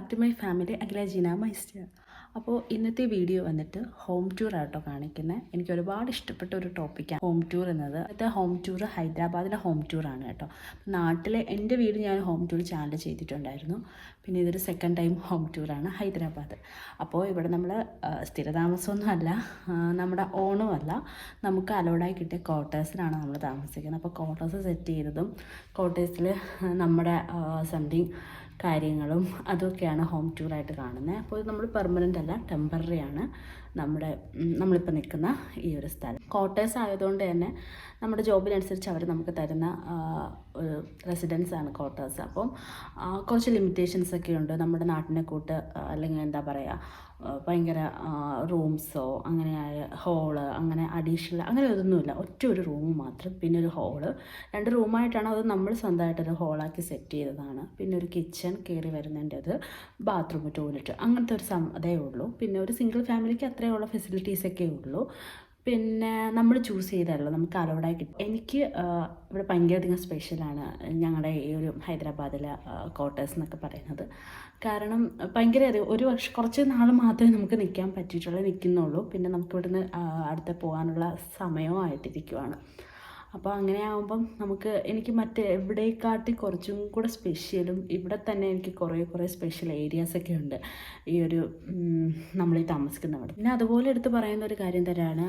Back to my family അഖില ജീന മൈസ്റ്റർ. അപ്പോൾ ഇന്നത്തെ video വന്നിട്ട് ഹോം ടൂർ ആട്ടോ കാണിക്കുന്നത്. എനിക്ക് ഒരുപാട് ഇഷ്ടപ്പെട്ട ഒരു ടോപ്പിക്കാണ് ഹോം ടൂർ എന്നത്. അടുത്ത ഹോം ടൂർ ഹൈദരാബാദിലെ ഹോം ടൂറാണ് കേട്ടോ. നാട്ടിലെ എൻ്റെ വീട് ഞാൻ ഹോം ടൂർ ചാനൽ ചെയ്തിട്ടുണ്ടായിരുന്നു. പിന്നെ ഇതൊരു സെക്കൻഡ് ടൈം ഹോം ടൂറാണ് ഹൈദരാബാദ്. അപ്പോൾ ഇവിടെ നമ്മൾ സ്ഥിരതാമസമൊന്നുമല്ല, നമ്മുടെ ഓണുമല്ല, നമുക്ക് അലോഡായി കിട്ടിയ ക്വാർട്ടേഴ്സിലാണ് നമ്മൾ താമസിക്കുന്നത്. അപ്പോൾ ക്വാർട്ടേഴ്സ് സെറ്റ് ചെയ്തതും ക്വാർട്ടേഴ്സിൽ നമ്മുടെ സംതിങ് കാര്യങ്ങളും അതൊക്കെയാണ് ഹോം ടൂറായിട്ട് കാണുന്നത്. അപ്പോൾ ഇത് നമ്മൾ പെർമനൻ്റ് അല്ല, ടെമ്പററി ആണ് നമ്മളിപ്പോൾ നിൽക്കുന്ന ഈ ഒരു സ്ഥലം. ക്വാർട്ടേഴ്സ് ആയതുകൊണ്ട് തന്നെ നമ്മുടെ ജോബിനനുസരിച്ച് അവർ നമുക്ക് തരുന്ന ഒരു റെസിഡൻസാണ് ക്വാർട്ടേഴ്സ്. അപ്പം കുറച്ച് ലിമിറ്റേഷൻസ് ഒക്കെ ഉണ്ട്. നമ്മുടെ നാട്ടിനെ കൂട്ട് അല്ലെങ്കിൽ എന്താ പറയുക, ഭയങ്കര റൂംസോ അങ്ങനെ ഹോള് അങ്ങനെ അഡീഷണൽ അങ്ങനെ ഇതൊന്നുമില്ല. ഒറ്റ ഒരു റൂം മാത്രം, പിന്നെ ഒരു ഹോള്, 2 റൂമായിട്ടാണ്. അത് നമ്മൾ സ്വന്തമായിട്ടൊരു ഹോളാക്കി സെറ്റ് ചെയ്തതാണ്. പിന്നെ ഒരു കിച്ചൺ കയറി വരുന്നതിൻ്റെ അത്, ബാത്റൂം, ടോയ്ലറ്റ്, അങ്ങനത്തെ ഒരു അതേ ഉള്ളൂ. പിന്നെ ഒരു സിംഗിൾ ഫാമിലിക്ക് അത്രയുള്ള ഫെസിലിറ്റീസൊക്കെ ഉള്ളൂ. പിന്നെ നമ്മൾ ചൂസ് ചെയ്തല്ലോ, നമുക്ക് അലോഡായി കിട്ടും. എനിക്ക് ഇവിടെ ഭയങ്കരധികം സ്പെഷ്യലാണ് ഞങ്ങളുടെ ഈ ഒരു ഹൈദരാബാദിലെ ക്വാർട്ടേഴ്സ് എന്നൊക്കെ പറയുന്നത്. കാരണം ഭയങ്കര ഒരു വർഷം കുറച്ച് നാൾ മാത്രമേ നമുക്ക് നിൽക്കുന്നുള്ളൂ. പിന്നെ നമുക്ക് ഇവിടുന്ന് അടുത്ത് പോകാനുള്ള സമയവും ആയിട്ടിരിക്കുവാണ്. അപ്പോൾ അങ്ങനെ ആകുമ്പം എനിക്ക് എവിടേക്കാട്ടി കുറച്ചും കൂടെ സ്പെഷ്യലും ഇവിടെ തന്നെ എനിക്ക് കുറേ സ്പെഷ്യൽ ഏരിയാസൊക്കെ ഉണ്ട് ഈ ഒരു നമ്മളീ താമസിക്കുന്നവിടെ. പിന്നെ അതുപോലെ എടുത്ത് പറയുന്ന ഒരു കാര്യം തന്നെയാണ്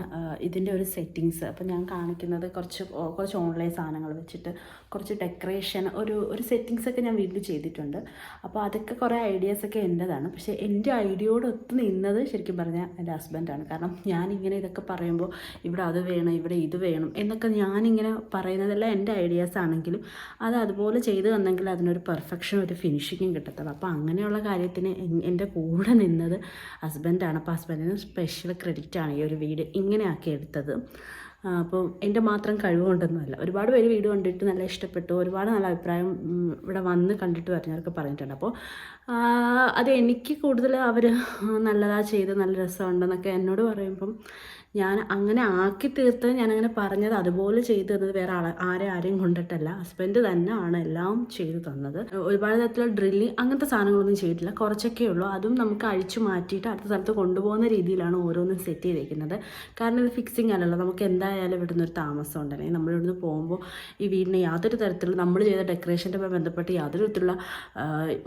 ഇതിൻ്റെ ഒരു സെറ്റിങ്സ്. അപ്പോൾ ഞാൻ കാണിക്കുന്നത് കുറച്ച് ഓൺലൈൻ സാധനങ്ങൾ വെച്ചിട്ട് കുറച്ച് ഡെക്കറേഷൻ ഒരു സെറ്റിങ്സൊക്കെ ഞാൻ വീട്ടിൽ ചെയ്തിട്ടുണ്ട്. അപ്പോൾ അതൊക്കെ കുറേ ഐഡിയാസൊക്കെ എൻ്റെതാണ്. പക്ഷേ എൻ്റെ ഐഡിയയോട് ഒത്ത് നിന്നത് ശരിക്കും പറഞ്ഞാൽ എൻ്റെ ഹസ്ബൻഡാണ്. കാരണം ഞാനിങ്ങനെ ഇതൊക്കെ പറയുമ്പോൾ ഇവിടെ അത് വേണം, ഇവിടെ ഇത് വേണം എന്നൊക്കെ ഇങ്ങനെ പറയുന്നതെല്ലാം എൻ്റെ ഐഡിയാസ് ആണെങ്കിലും അത് അതുപോലെ ചെയ്തു തന്നെങ്കിൽ അതിനൊരു പെർഫെക്ഷൻ, ഒരു ഫിനിഷിങ്ങും കിട്ടത്തുള്ളൂ. അപ്പോൾ അങ്ങനെയുള്ള കാര്യത്തിന് എൻ്റെ കൂടെ നിന്നത് ഹസ്ബൻഡാണ്. അപ്പോൾ ഹസ്ബൻഡിന് സ്പെഷ്യൽ ക്രെഡിറ്റാണ് ഈ ഒരു വീട് ഇങ്ങനെ ആക്കി എടുത്തത്. അപ്പോൾ എൻ്റെ മാത്രം കഴിവുകൊണ്ടൊന്നുമല്ല. ഒരുപാട് പേര് വീട് കണ്ടിട്ട് നല്ല ഇഷ്ടപ്പെട്ടു, ഒരുപാട് നല്ല അഭിപ്രായം ഇവിടെ വന്ന് കണ്ടിട്ട് പറഞ്ഞവർക്ക് പറഞ്ഞിട്ടുണ്ട്. അപ്പോൾ അത് എനിക്ക് കൂടുതൽ അവർ നല്ലതാണ് ചെയ്ത്, നല്ല രസമുണ്ടെന്നൊക്കെ എന്നോട് പറയുമ്പം ഞാൻ അങ്ങനെ ആക്കി തീർത്തത്, ഞാനങ്ങനെ പറഞ്ഞത് അതുപോലെ ചെയ്തു തന്നത് വേറെ ആരെയും കൊണ്ടിട്ടല്ല, ഹസ്ബൻഡ് തന്നെയാണ് എല്ലാം ചെയ്തു തന്നത്. ഒരുപാട് തരത്തിലുള്ള ഡ്രില്ലിങ് അങ്ങനത്തെ സാധനങ്ങളൊന്നും ചെയ്തിട്ടില്ല, കുറച്ചൊക്കെ ഉള്ളൂ. അതും നമുക്ക് അഴിച്ചു മാറ്റിയിട്ട് അടുത്ത സ്ഥലത്ത് കൊണ്ടുപോകുന്ന രീതിയിലാണ് ഓരോന്നും സെറ്റ് ചെയ്തിരിക്കുന്നത്. കാരണം ഇത് ഫിക്സിങ് അല്ലല്ലോ, നമുക്ക് എന്തായാലും ഇവിടുന്ന് ഒരു താമസം ഉണ്ടെങ്കിൽ നമ്മളിവിടുന്ന് പോകുമ്പോൾ ഈ വീടിന് യാതൊരു തരത്തിലുള്ള നമ്മൾ ചെയ്ത ഡെക്കറേഷൻ്റെ ബന്ധപ്പെട്ട് യാതൊരു വിധത്തിലുള്ള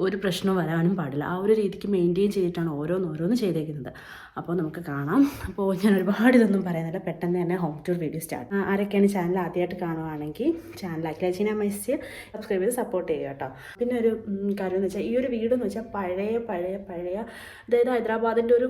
ഒരു പ്രശ്നവും വരാനും പാടില്ല. ആ ഒരു രീതിക്ക് മെയിൻറ്റെയിൻ ചെയ്തിട്ടാണ് ഓരോന്ന് ചെയ്തേക്കുന്നത്. അപ്പോൾ നമുക്ക് കാണാം. അപ്പോൾ ഞാൻ ഒരുപാട് ഇതൊന്നും പറയുന്നില്ല, പെട്ടെന്ന് തന്നെ ഹോം ടൂർ വീഡിയോ സ്റ്റാർട്ട്. ആരൊക്കെയാണ് ചാനൽ ആദ്യമായിട്ട് കാണുവാണെങ്കിൽ ചാനൽ അഖില ജീന മൈസ്റ്റർ സബ്സ്ക്രൈബ് ചെയ്ത് സപ്പോർട്ട് ചെയ്യുക കേട്ടോ. പിന്നെ ഒരു കാര്യം എന്ന് വെച്ചാൽ ഈ ഒരു വീടെന്ന് വെച്ചാൽ പഴയ അതായത് ഹൈദരാബാദിൻ്റെ ഒരു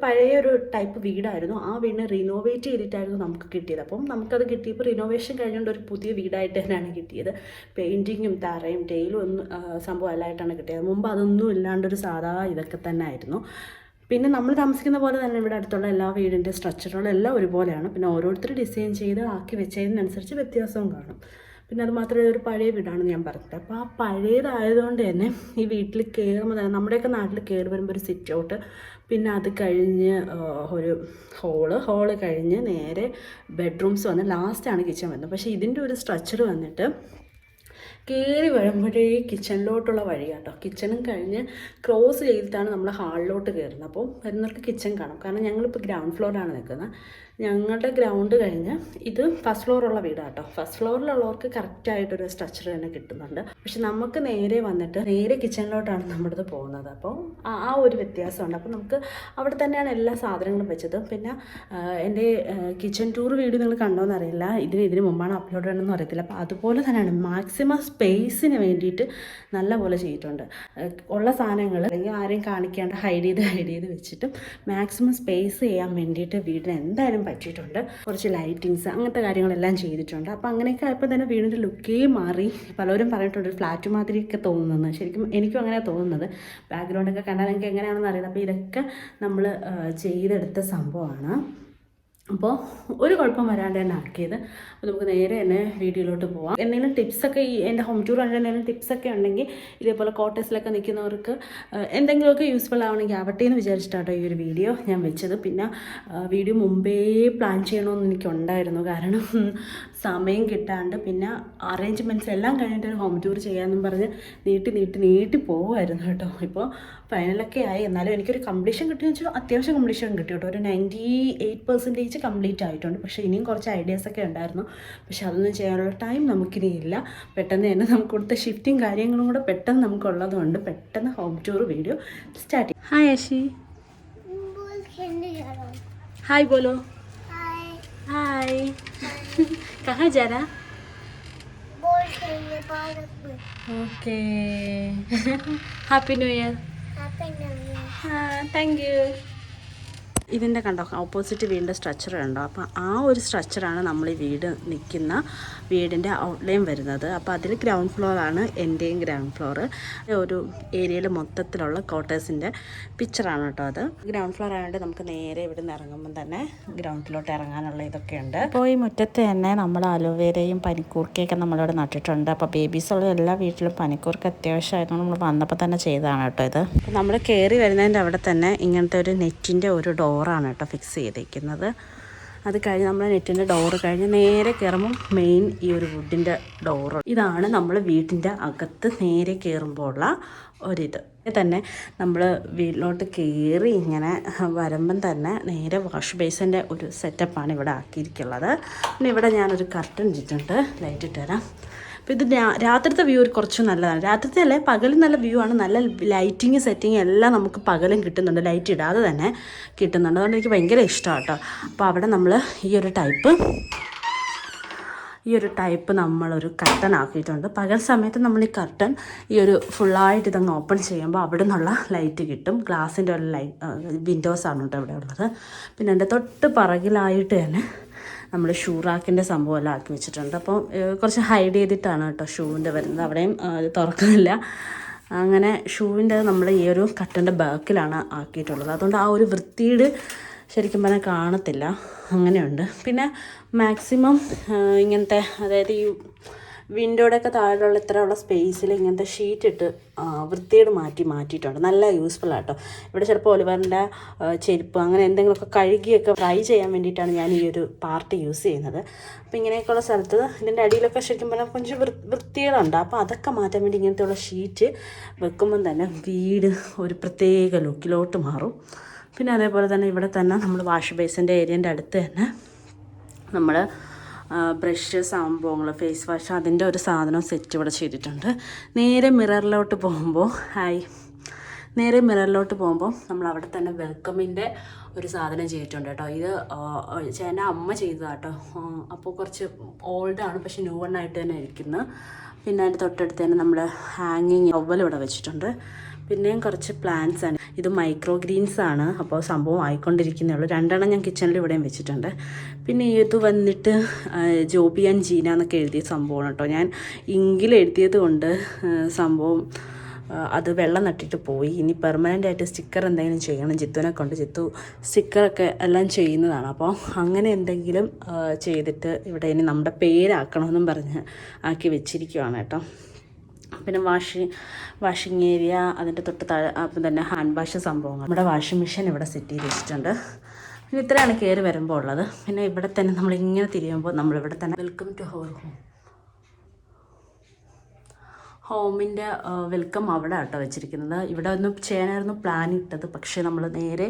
പഴയ ഒരു ടൈപ്പ് വീടായിരുന്നു. ആ വീടിനെ റിനോവേറ്റ് ചെയ്തിട്ടായിരുന്നു നമുക്ക് കിട്ടിയത്. അപ്പം നമുക്കത് കിട്ടിയപ്പോൾ റിനോവേഷൻ കഴിഞ്ഞുകൊണ്ട് ഒരു പുതിയ വീടായിട്ട് തന്നെയാണ് കിട്ടിയത്. പെയിൻറ്റിങ്ങും തറയും ടൈലും ഒന്നും സംഭവം എല്ലായിട്ടാണ് കിട്ടിയത്. മുമ്പ് അതൊന്നും ഇല്ലാണ്ടൊരു സാധാ ഇതൊക്കെ തന്നെ ആയിരുന്നു. പിന്നെ നമ്മൾ താമസിക്കുന്ന പോലെ തന്നെ ഇവിടെ അടുത്തുള്ള എല്ലാ വീടിൻ്റെ സ്ട്രക്ചറുകളും എല്ലാം ഒരുപോലെയാണ്. പിന്നെ ഓരോരുത്തർ ഡിസൈൻ ചെയ്ത് ആക്കി വെച്ചതിനനുസരിച്ച് വ്യത്യാസവും കാണും. പിന്നെ അത് മാത്രമേ ഒരു പഴയ വീടാണെന്ന് ഞാൻ പറഞ്ഞിട്ട്. അപ്പോൾ ആ പഴയതായതുകൊണ്ട് തന്നെ ഈ വീട്ടിൽ കയറുമ്പോൾ തന്നെ നമ്മുടെയൊക്കെ നാട്ടിൽ കയറി വരുമ്പോൾ ഒരു സിറ്റ് ഔട്ട്, പിന്നെ അത് കഴിഞ്ഞ് ഒരു ഹോള് കഴിഞ്ഞ് നേരെ ബെഡ്റൂംസ് വന്ന് ലാസ്റ്റാണ് കിച്ചൺ വരുന്നത്. പക്ഷേ ഇതിൻ്റെ ഒരു സ്ട്രക്ചർ വന്നിട്ട് കയറി വരുമ്പോഴേ കിച്ചണിലോട്ടുള്ള വഴി കേട്ടോ. കിച്ചണും കഴിഞ്ഞ് ക്രോസ് ചെയ്തിട്ടാണ് നമ്മൾ ഹാളിലോട്ട് കയറുന്നത്. അപ്പോൾ വരുന്നവർക്ക് കിച്ചൺ കാണും. കാരണം ഞങ്ങളിപ്പോൾ ഗ്രൗണ്ട് ഫ്ലോറിലാണ് നിൽക്കുന്നത്. ഞങ്ങളുടെ ഗ്രൗണ്ട് കഴിഞ്ഞ് ഇത് ഫസ്റ്റ് ഫ്ലോറുള്ള വീടാണ് കേട്ടോ. ഫസ്റ്റ് ഫ്ലോറിലുള്ളവർക്ക് കറക്റ്റായിട്ടൊരു സ്ട്രക്ചർ തന്നെ കിട്ടുന്നുണ്ട്. പക്ഷെ നമുക്ക് നേരെ കിച്ചണിലോട്ടാണ് നമ്മുടെ പോകുന്നത്. അപ്പോൾ ആ ഒരു വ്യത്യാസമുണ്ട്. അപ്പോൾ നമുക്ക് അവിടെ തന്നെയാണ് എല്ലാ സാധനങ്ങളും വെച്ചത്. പിന്നെ എൻ്റെ കിച്ചൺ ടൂർ വീഡിയോ നിങ്ങൾ കണ്ടോയെന്ന് അറിയില്ല, ഇതിന് മുമ്പാണ് അപ്ലോഡ് ചെയ്യണമെന്ന് അറിയത്തില്ല. അപ്പോൾ അതുപോലെ തന്നെയാണ് മാക്സിമം സ്പേസിന് വേണ്ടിയിട്ട് നല്ല പോലെ ചെയ്തിട്ടുണ്ട്. ഉള്ള സാധനങ്ങൾ അല്ലെങ്കിൽ ആരെയും കാണിക്കാണ്ട് ഹൈഡ് ചെയ്ത് വെച്ചിട്ട് മാക്സിമം സ്പേസ് ചെയ്യാൻ വേണ്ടിയിട്ട് വീടിന് എന്തായാലും പറ്റിയിട്ടുണ്ട്. കുറച്ച് ലൈറ്റിങ്സ് അങ്ങനത്തെ കാര്യങ്ങളെല്ലാം ചെയ്തിട്ടുണ്ട്. അപ്പോൾ അങ്ങനെയൊക്കെ ആയപ്പോൾ തന്നെ വീടിൻ്റെ ലുക്കേ മാറി. പലരും പറഞ്ഞിട്ടുണ്ട് ഒരു ഫ്ലാറ്റ് മാതിരിയൊക്കെ തോന്നുന്നത്. ശരിക്കും എനിക്കും അങ്ങനെ തോന്നുന്നത്. ബാക്ക്ഗ്രൗണ്ടൊക്കെ കണ്ടാൽ എനിക്ക് എങ്ങനെയാണെന്ന് അറിയുന്നത്. അപ്പോൾ ഇതൊക്കെ നമ്മൾ ചെയ്തെടുത്ത സംഭവമാണ്. അപ്പോൾ ഒരു കുഴപ്പം വരാണ്ട് തന്നെ ആക്കിയത്. അപ്പോൾ നമുക്ക് നേരെ തന്നെ വീഡിയോയിലോട്ട് പോവാം. എന്തെങ്കിലും ടിപ്സൊക്കെ ഈ എൻ്റെ ഹോം ടൂർ കണ്ടിട്ട് എന്തെങ്കിലും ടിപ്സൊക്കെ ഉണ്ടെങ്കിൽ ഇതേപോലെ കോട്ടേഴ്സിലൊക്കെ നിൽക്കുന്നവർക്ക് എന്തെങ്കിലുമൊക്കെ യൂസ്ഫുൾ ആവണമെങ്കിൽ ആവട്ടെ എന്ന് വിചാരിച്ചിട്ടാട്ടോ ഈ ഒരു വീഡിയോ ഞാൻ വെച്ചത്. പിന്നെ വീഡിയോ മുമ്പേ പ്ലാൻ ചെയ്യണമെന്ന് എനിക്കുണ്ടായിരുന്നു, കാരണം സമയം കിട്ടാണ്ട് പിന്നെ അറേഞ്ച്മെൻറ്റ്സ് എല്ലാം കഴിഞ്ഞിട്ട് ഒരു ഹോം ടൂർ ചെയ്യാമെന്നും പറഞ്ഞ് നീട്ടി പോകുമായിരുന്നു കേട്ടോ. ഇപ്പോൾ ഫൈനലൊക്കെ ആയി, എന്നാലും എനിക്കൊരു കംപ്ലീഷൻ കിട്ടിയെന്ന് വെച്ചാൽ അത്യാവശ്യം കംപ്ലീഷൻ കിട്ടി കേട്ടോ. ഒരു 98% കംപ്ലീറ്റ് ആയിട്ടുണ്ട്. പക്ഷേ ഇനിയും കുറച്ച് ഐഡിയാസൊക്കെ ഉണ്ടായിരുന്നു, പക്ഷെ അതൊന്നും ചെയ്യാനുള്ള ടൈം നമുക്കിനി ഇല്ല. പെട്ടെന്ന് തന്നെ നമുക്ക് കൊടുത്ത ഷിഫ്റ്റിംഗ് കാര്യങ്ങളും കൂടെ പെട്ടെന്ന് നമുക്കുള്ളതുകൊണ്ട് പെട്ടെന്ന് ഹോം ടൂർ വീഡിയോ സ്റ്റാർട്ട് ചെയ്യും. ഹായ് അശി, हाय बोलो. हाय. कहाँ जा रहा? ओके. Happy new year. हाँ, थैंक यू. ഇതിൻ്റെ കണ്ടോ ഓപ്പോസിറ്റ് വീടിൻ്റെ സ്ട്രക്ചർ കണ്ടോ. അപ്പോൾ ആ ഒരു സ്ട്രക്ചറാണ് നമ്മൾ ഈ വീട് നിൽക്കുന്ന വീടിൻ്റെ ഔട്ട്ലൈൻ വരുന്നത്. അപ്പോൾ അതിൽ ഗ്രൗണ്ട് ഫ്ലോറാണ് എൻ്റെയും ഗ്രൗണ്ട് ഫ്ലോറ്. ഒരു ഏരിയയിൽ മൊത്തത്തിലുള്ള ക്വാർട്ടേഴ്സിൻ്റെ പിക്ചറാണ് കേട്ടോ അത്. ഗ്രൗണ്ട് ഫ്ലോർ ആയതുകൊണ്ട് നമുക്ക് നേരെ ഇവിടെ നിന്ന് ഇറങ്ങുമ്പം തന്നെ ഗ്രൗണ്ടിലോട്ട് ഇറങ്ങാനുള്ള ഇതൊക്കെ ഉണ്ട്. അപ്പോൾ ഈ മുറ്റത്ത് തന്നെ നമ്മൾ അലോവേരയും പനിക്കൂർക്കയൊക്കെ നമ്മളിവിടെ നട്ടിട്ടുണ്ട്. അപ്പോൾ ബേബീസുള്ള എല്ലാ വീട്ടിലും പനിക്കൂർക്ക അത്യാവശ്യമായതുകൊണ്ട് നമ്മൾ വന്നപ്പോൾ തന്നെ ചെയ്തതാണ് കേട്ടോ ഇത്. അപ്പോൾ നമ്മൾ കയറി വരുന്നതിൻ്റെ അവിടെ തന്നെ ഇങ്ങനത്തെ ഒരു നെറ്റിൻ്റെ ഒരു ഡോറാണ് കേട്ടോ ഫിക്സ് ചെയ്തിരിക്കുന്നത്. അത് കഴിഞ്ഞ് നമ്മൾ നെറ്റിൻ്റെ ഡോറ് കഴിഞ്ഞ് നേരെ കയറുമ്പം മെയിൻ ഈ ഒരു വുഡിൻ്റെ ഡോറ്. ഇതാണ് നമ്മൾ വീട്ടിൻ്റെ അകത്ത് നേരെ കയറുമ്പോൾ ഉള്ള ഒരിത്. തന്നെ നമ്മൾ വീട്ടിലോട്ട് കയറി ഇങ്ങനെ വരുമ്പം തന്നെ നേരെ വാഷ് ബേസിൻ്റെ ഒരു സെറ്റപ്പാണ് ഇവിടെ ആക്കിയിരിക്കുള്ളത്. പിന്നെ ഇവിടെ ഞാനൊരു കർട്ടൻ ഇട്ടിട്ടുണ്ട്, ലൈറ്റ് ഇട്ട് തരാം. അപ്പോൾ ഇത് രാത്രിത്തെ വ്യൂ കുറച്ച് നല്ലതാണ്. രാത്രിത്തെ അല്ലേ, പകലും നല്ല വ്യൂ ആണ്. നല്ല ലൈറ്റിങ് സെറ്റിങ് എല്ലാം നമുക്ക് പകലും കിട്ടുന്നുണ്ട്, ലൈറ്റ് ഇടാതെ തന്നെ കിട്ടുന്നുണ്ട്. അതുകൊണ്ട് എനിക്ക് ഭയങ്കര ഇഷ്ടമാണ് കേട്ടോ. അപ്പോൾ അവിടെ നമ്മൾ ഈ ഒരു ടൈപ്പ് നമ്മളൊരു കർട്ടൻ ആക്കിയിട്ടുണ്ട്. പകൽ സമയത്ത് നമ്മൾ ഈ കർട്ടൻ ഈ ഒരു ഫുള്ളായിട്ട് ഇതങ്ങ് ഓപ്പൺ ചെയ്യുമ്പോൾ അവിടെ നിന്നുള്ള ലൈറ്റ് കിട്ടും. ഗ്ലാസിൻ്റെ ഒരു വിൻഡോസാണ് കേട്ടോ ഇവിടെ ഉള്ളത്. പിന്നെ എൻ്റെ തൊട്ട് പിറകിലായിട്ട് തന്നെ നമ്മൾ ഷൂ റാക്കിൻ്റെ സംഭവമെല്ലാം ആക്കി വെച്ചിട്ടുണ്ട്. അപ്പോൾ കുറച്ച് ഹൈഡ് ചെയ്തിട്ടാണ് കേട്ടോ ഷൂവിൻ്റെ വരുന്നത്. അവിടെയും തുറക്കുന്നില്ല. അങ്ങനെ ഷൂവിൻ്റെ നമ്മൾ ഈ ഒരു കട്ടൻ്റെ ബാക്കിലാണ് ആക്കിയിട്ടുള്ളത്. അതുകൊണ്ട് ആ ഒരു വൃത്തിയുടെ ശരിക്കും പറഞ്ഞാൽ കാണത്തില്ല, അങ്ങനെയുണ്ട്. പിന്നെ മാക്സിമം ഇങ്ങനത്തെ, അതായത് ഈ വിൻഡോയുടെയൊക്കെ താഴെയുള്ള ഇത്രയുള്ള സ്പേസിൽ ഇങ്ങനത്തെ ഷീറ്റ് ഇട്ട് വൃത്തിയോട് മാറ്റിയിട്ടുണ്ട്. നല്ല യൂസ്ഫുൾ ആട്ടോ. ഇവിടെ ചിലപ്പോൾ ഒലിവറിൻ്റെ ചെരുപ്പ് അങ്ങനെ എന്തെങ്കിലുമൊക്കെ കഴുകിയൊക്കെ ഫ്രൈ ചെയ്യാൻ വേണ്ടിയിട്ടാണ് ഞാൻ ഈ ഒരു പാർട്ട് യൂസ് ചെയ്യുന്നത്. അപ്പോൾ ഇങ്ങനെയൊക്കെയുള്ള സ്ഥലത്ത് ഇതിൻ്റെ അടിയിലൊക്കെ ശരിക്കും പറഞ്ഞാൽ കുറച്ച് വൃത്തികളുണ്ട്. അപ്പോൾ അതൊക്കെ മാറ്റാൻ വേണ്ടി ഇങ്ങനത്തെയുള്ള ഷീറ്റ് വെക്കുമ്പം തന്നെ വീട് ഒരു പ്രത്യേക ലുക്കിലോട്ട് മാറും. പിന്നെ അതേപോലെ തന്നെ ഇവിടെ തന്നെ നമ്മൾ വാഷ് ബേസിൻ്റെ ഏരിയൻ്റെ അടുത്ത് തന്നെ നമ്മൾ ബ്രഷ്, സംഭവങ്ങൾ, ഫേസ് വാഷ്, അതിൻ്റെ ഒരു സാധനം സെറ്റ് ഇവിടെ ചെയ്തിട്ടുണ്ട്. നേരെ മിററിലോട്ട് പോകുമ്പോൾ നമ്മൾ അവിടെ തന്നെ വെൽക്കമിൻ്റെ ഒരു സാധനം ചെയ്തിട്ടുണ്ട് കേട്ടോ. ഇത് ചേട്ടൻ്റെ അമ്മ ചെയ്തതാട്ടോ. അപ്പോൾ കുറച്ച് ഓൾഡാണ്, പക്ഷെ ന്യൂ വണ്ണായിട്ട് തന്നെ ഇരിക്കുന്നത്. പിന്നെ അതിൻ്റെ തൊട്ടടുത്ത് തന്നെ നമ്മൾ ഹാങ്ങിങ് ഒവ്വൽ ഇവിടെ വെച്ചിട്ടുണ്ട്. പിന്നെയും കുറച്ച് പ്ലാന്റ്സ് ആണ്. ഇത് മൈക്രോ ഗ്രീൻസ് ആണ്. അപ്പോൾ സംഭവം ആയിക്കൊണ്ടിരിക്കുന്നേ ഉള്ളൂ. 2 എണ്ണം ഞാൻ കിച്ചണിൽ ഇവിടെയും വെച്ചിട്ടുണ്ട്. പിന്നെ ഇത് വന്നിട്ട് ജോബി ആൻഡ് ജീന എന്നൊക്കെ എഴുതിയ സംഭവമാണ് കേട്ടോ. ഞാൻ ഇങ്കിൽ എഴുതിയത് കൊണ്ട് സംഭവം അത് വെള്ളം നട്ടിട്ട് പോയി. ഇനി പെർമനൻ്റ് ആയിട്ട് സ്റ്റിക്കർ എന്തെങ്കിലും ചെയ്യണം. ജിത്തുവിനെ കൊണ്ട്, ജിത്തു സ്റ്റിക്കറൊക്കെ എല്ലാം ചെയ്യുന്നതാണ്. അപ്പോൾ അങ്ങനെ എന്തെങ്കിലും ചെയ്തിട്ട് ഇവിടെ ഇനി നമ്മുടെ പേരാക്കണമെന്നും പറഞ്ഞ് ആക്കി വെച്ചിരിക്കുവാണ് കേട്ടോ. പിന്നെ വാഷിംഗ് ഏരിയ, അതിൻ്റെ തൊട്ട് താഴെ അപ്പം തന്നെ ഹാൻഡ് വാഷ് സംഭവങ്ങൾ. നമ്മുടെ വാഷിംഗ് മെഷീൻ ഇവിടെ സെറ്റ് ചെയ്ത് വെച്ചിട്ടുണ്ട്. പിന്നെ ഇത്രയാണ് കയറി വരുമ്പോൾ ഉള്ളത്. പിന്നെ ഇവിടെ തന്നെ നമ്മളിങ്ങനെ തിരിയുമ്പോൾ നമ്മളിവിടെ തന്നെ വെൽക്കം ടു ഹോർ ഹോമിൻ്റെ വെൽക്കം അവിടെ ആട്ടോ വെച്ചിരിക്കുന്നത്. ഇവിടെ ഒന്നും ചെയ്യാനായിരുന്നു പ്ലാൻ ഇട്ടത്, പക്ഷേ നമ്മൾ നേരെ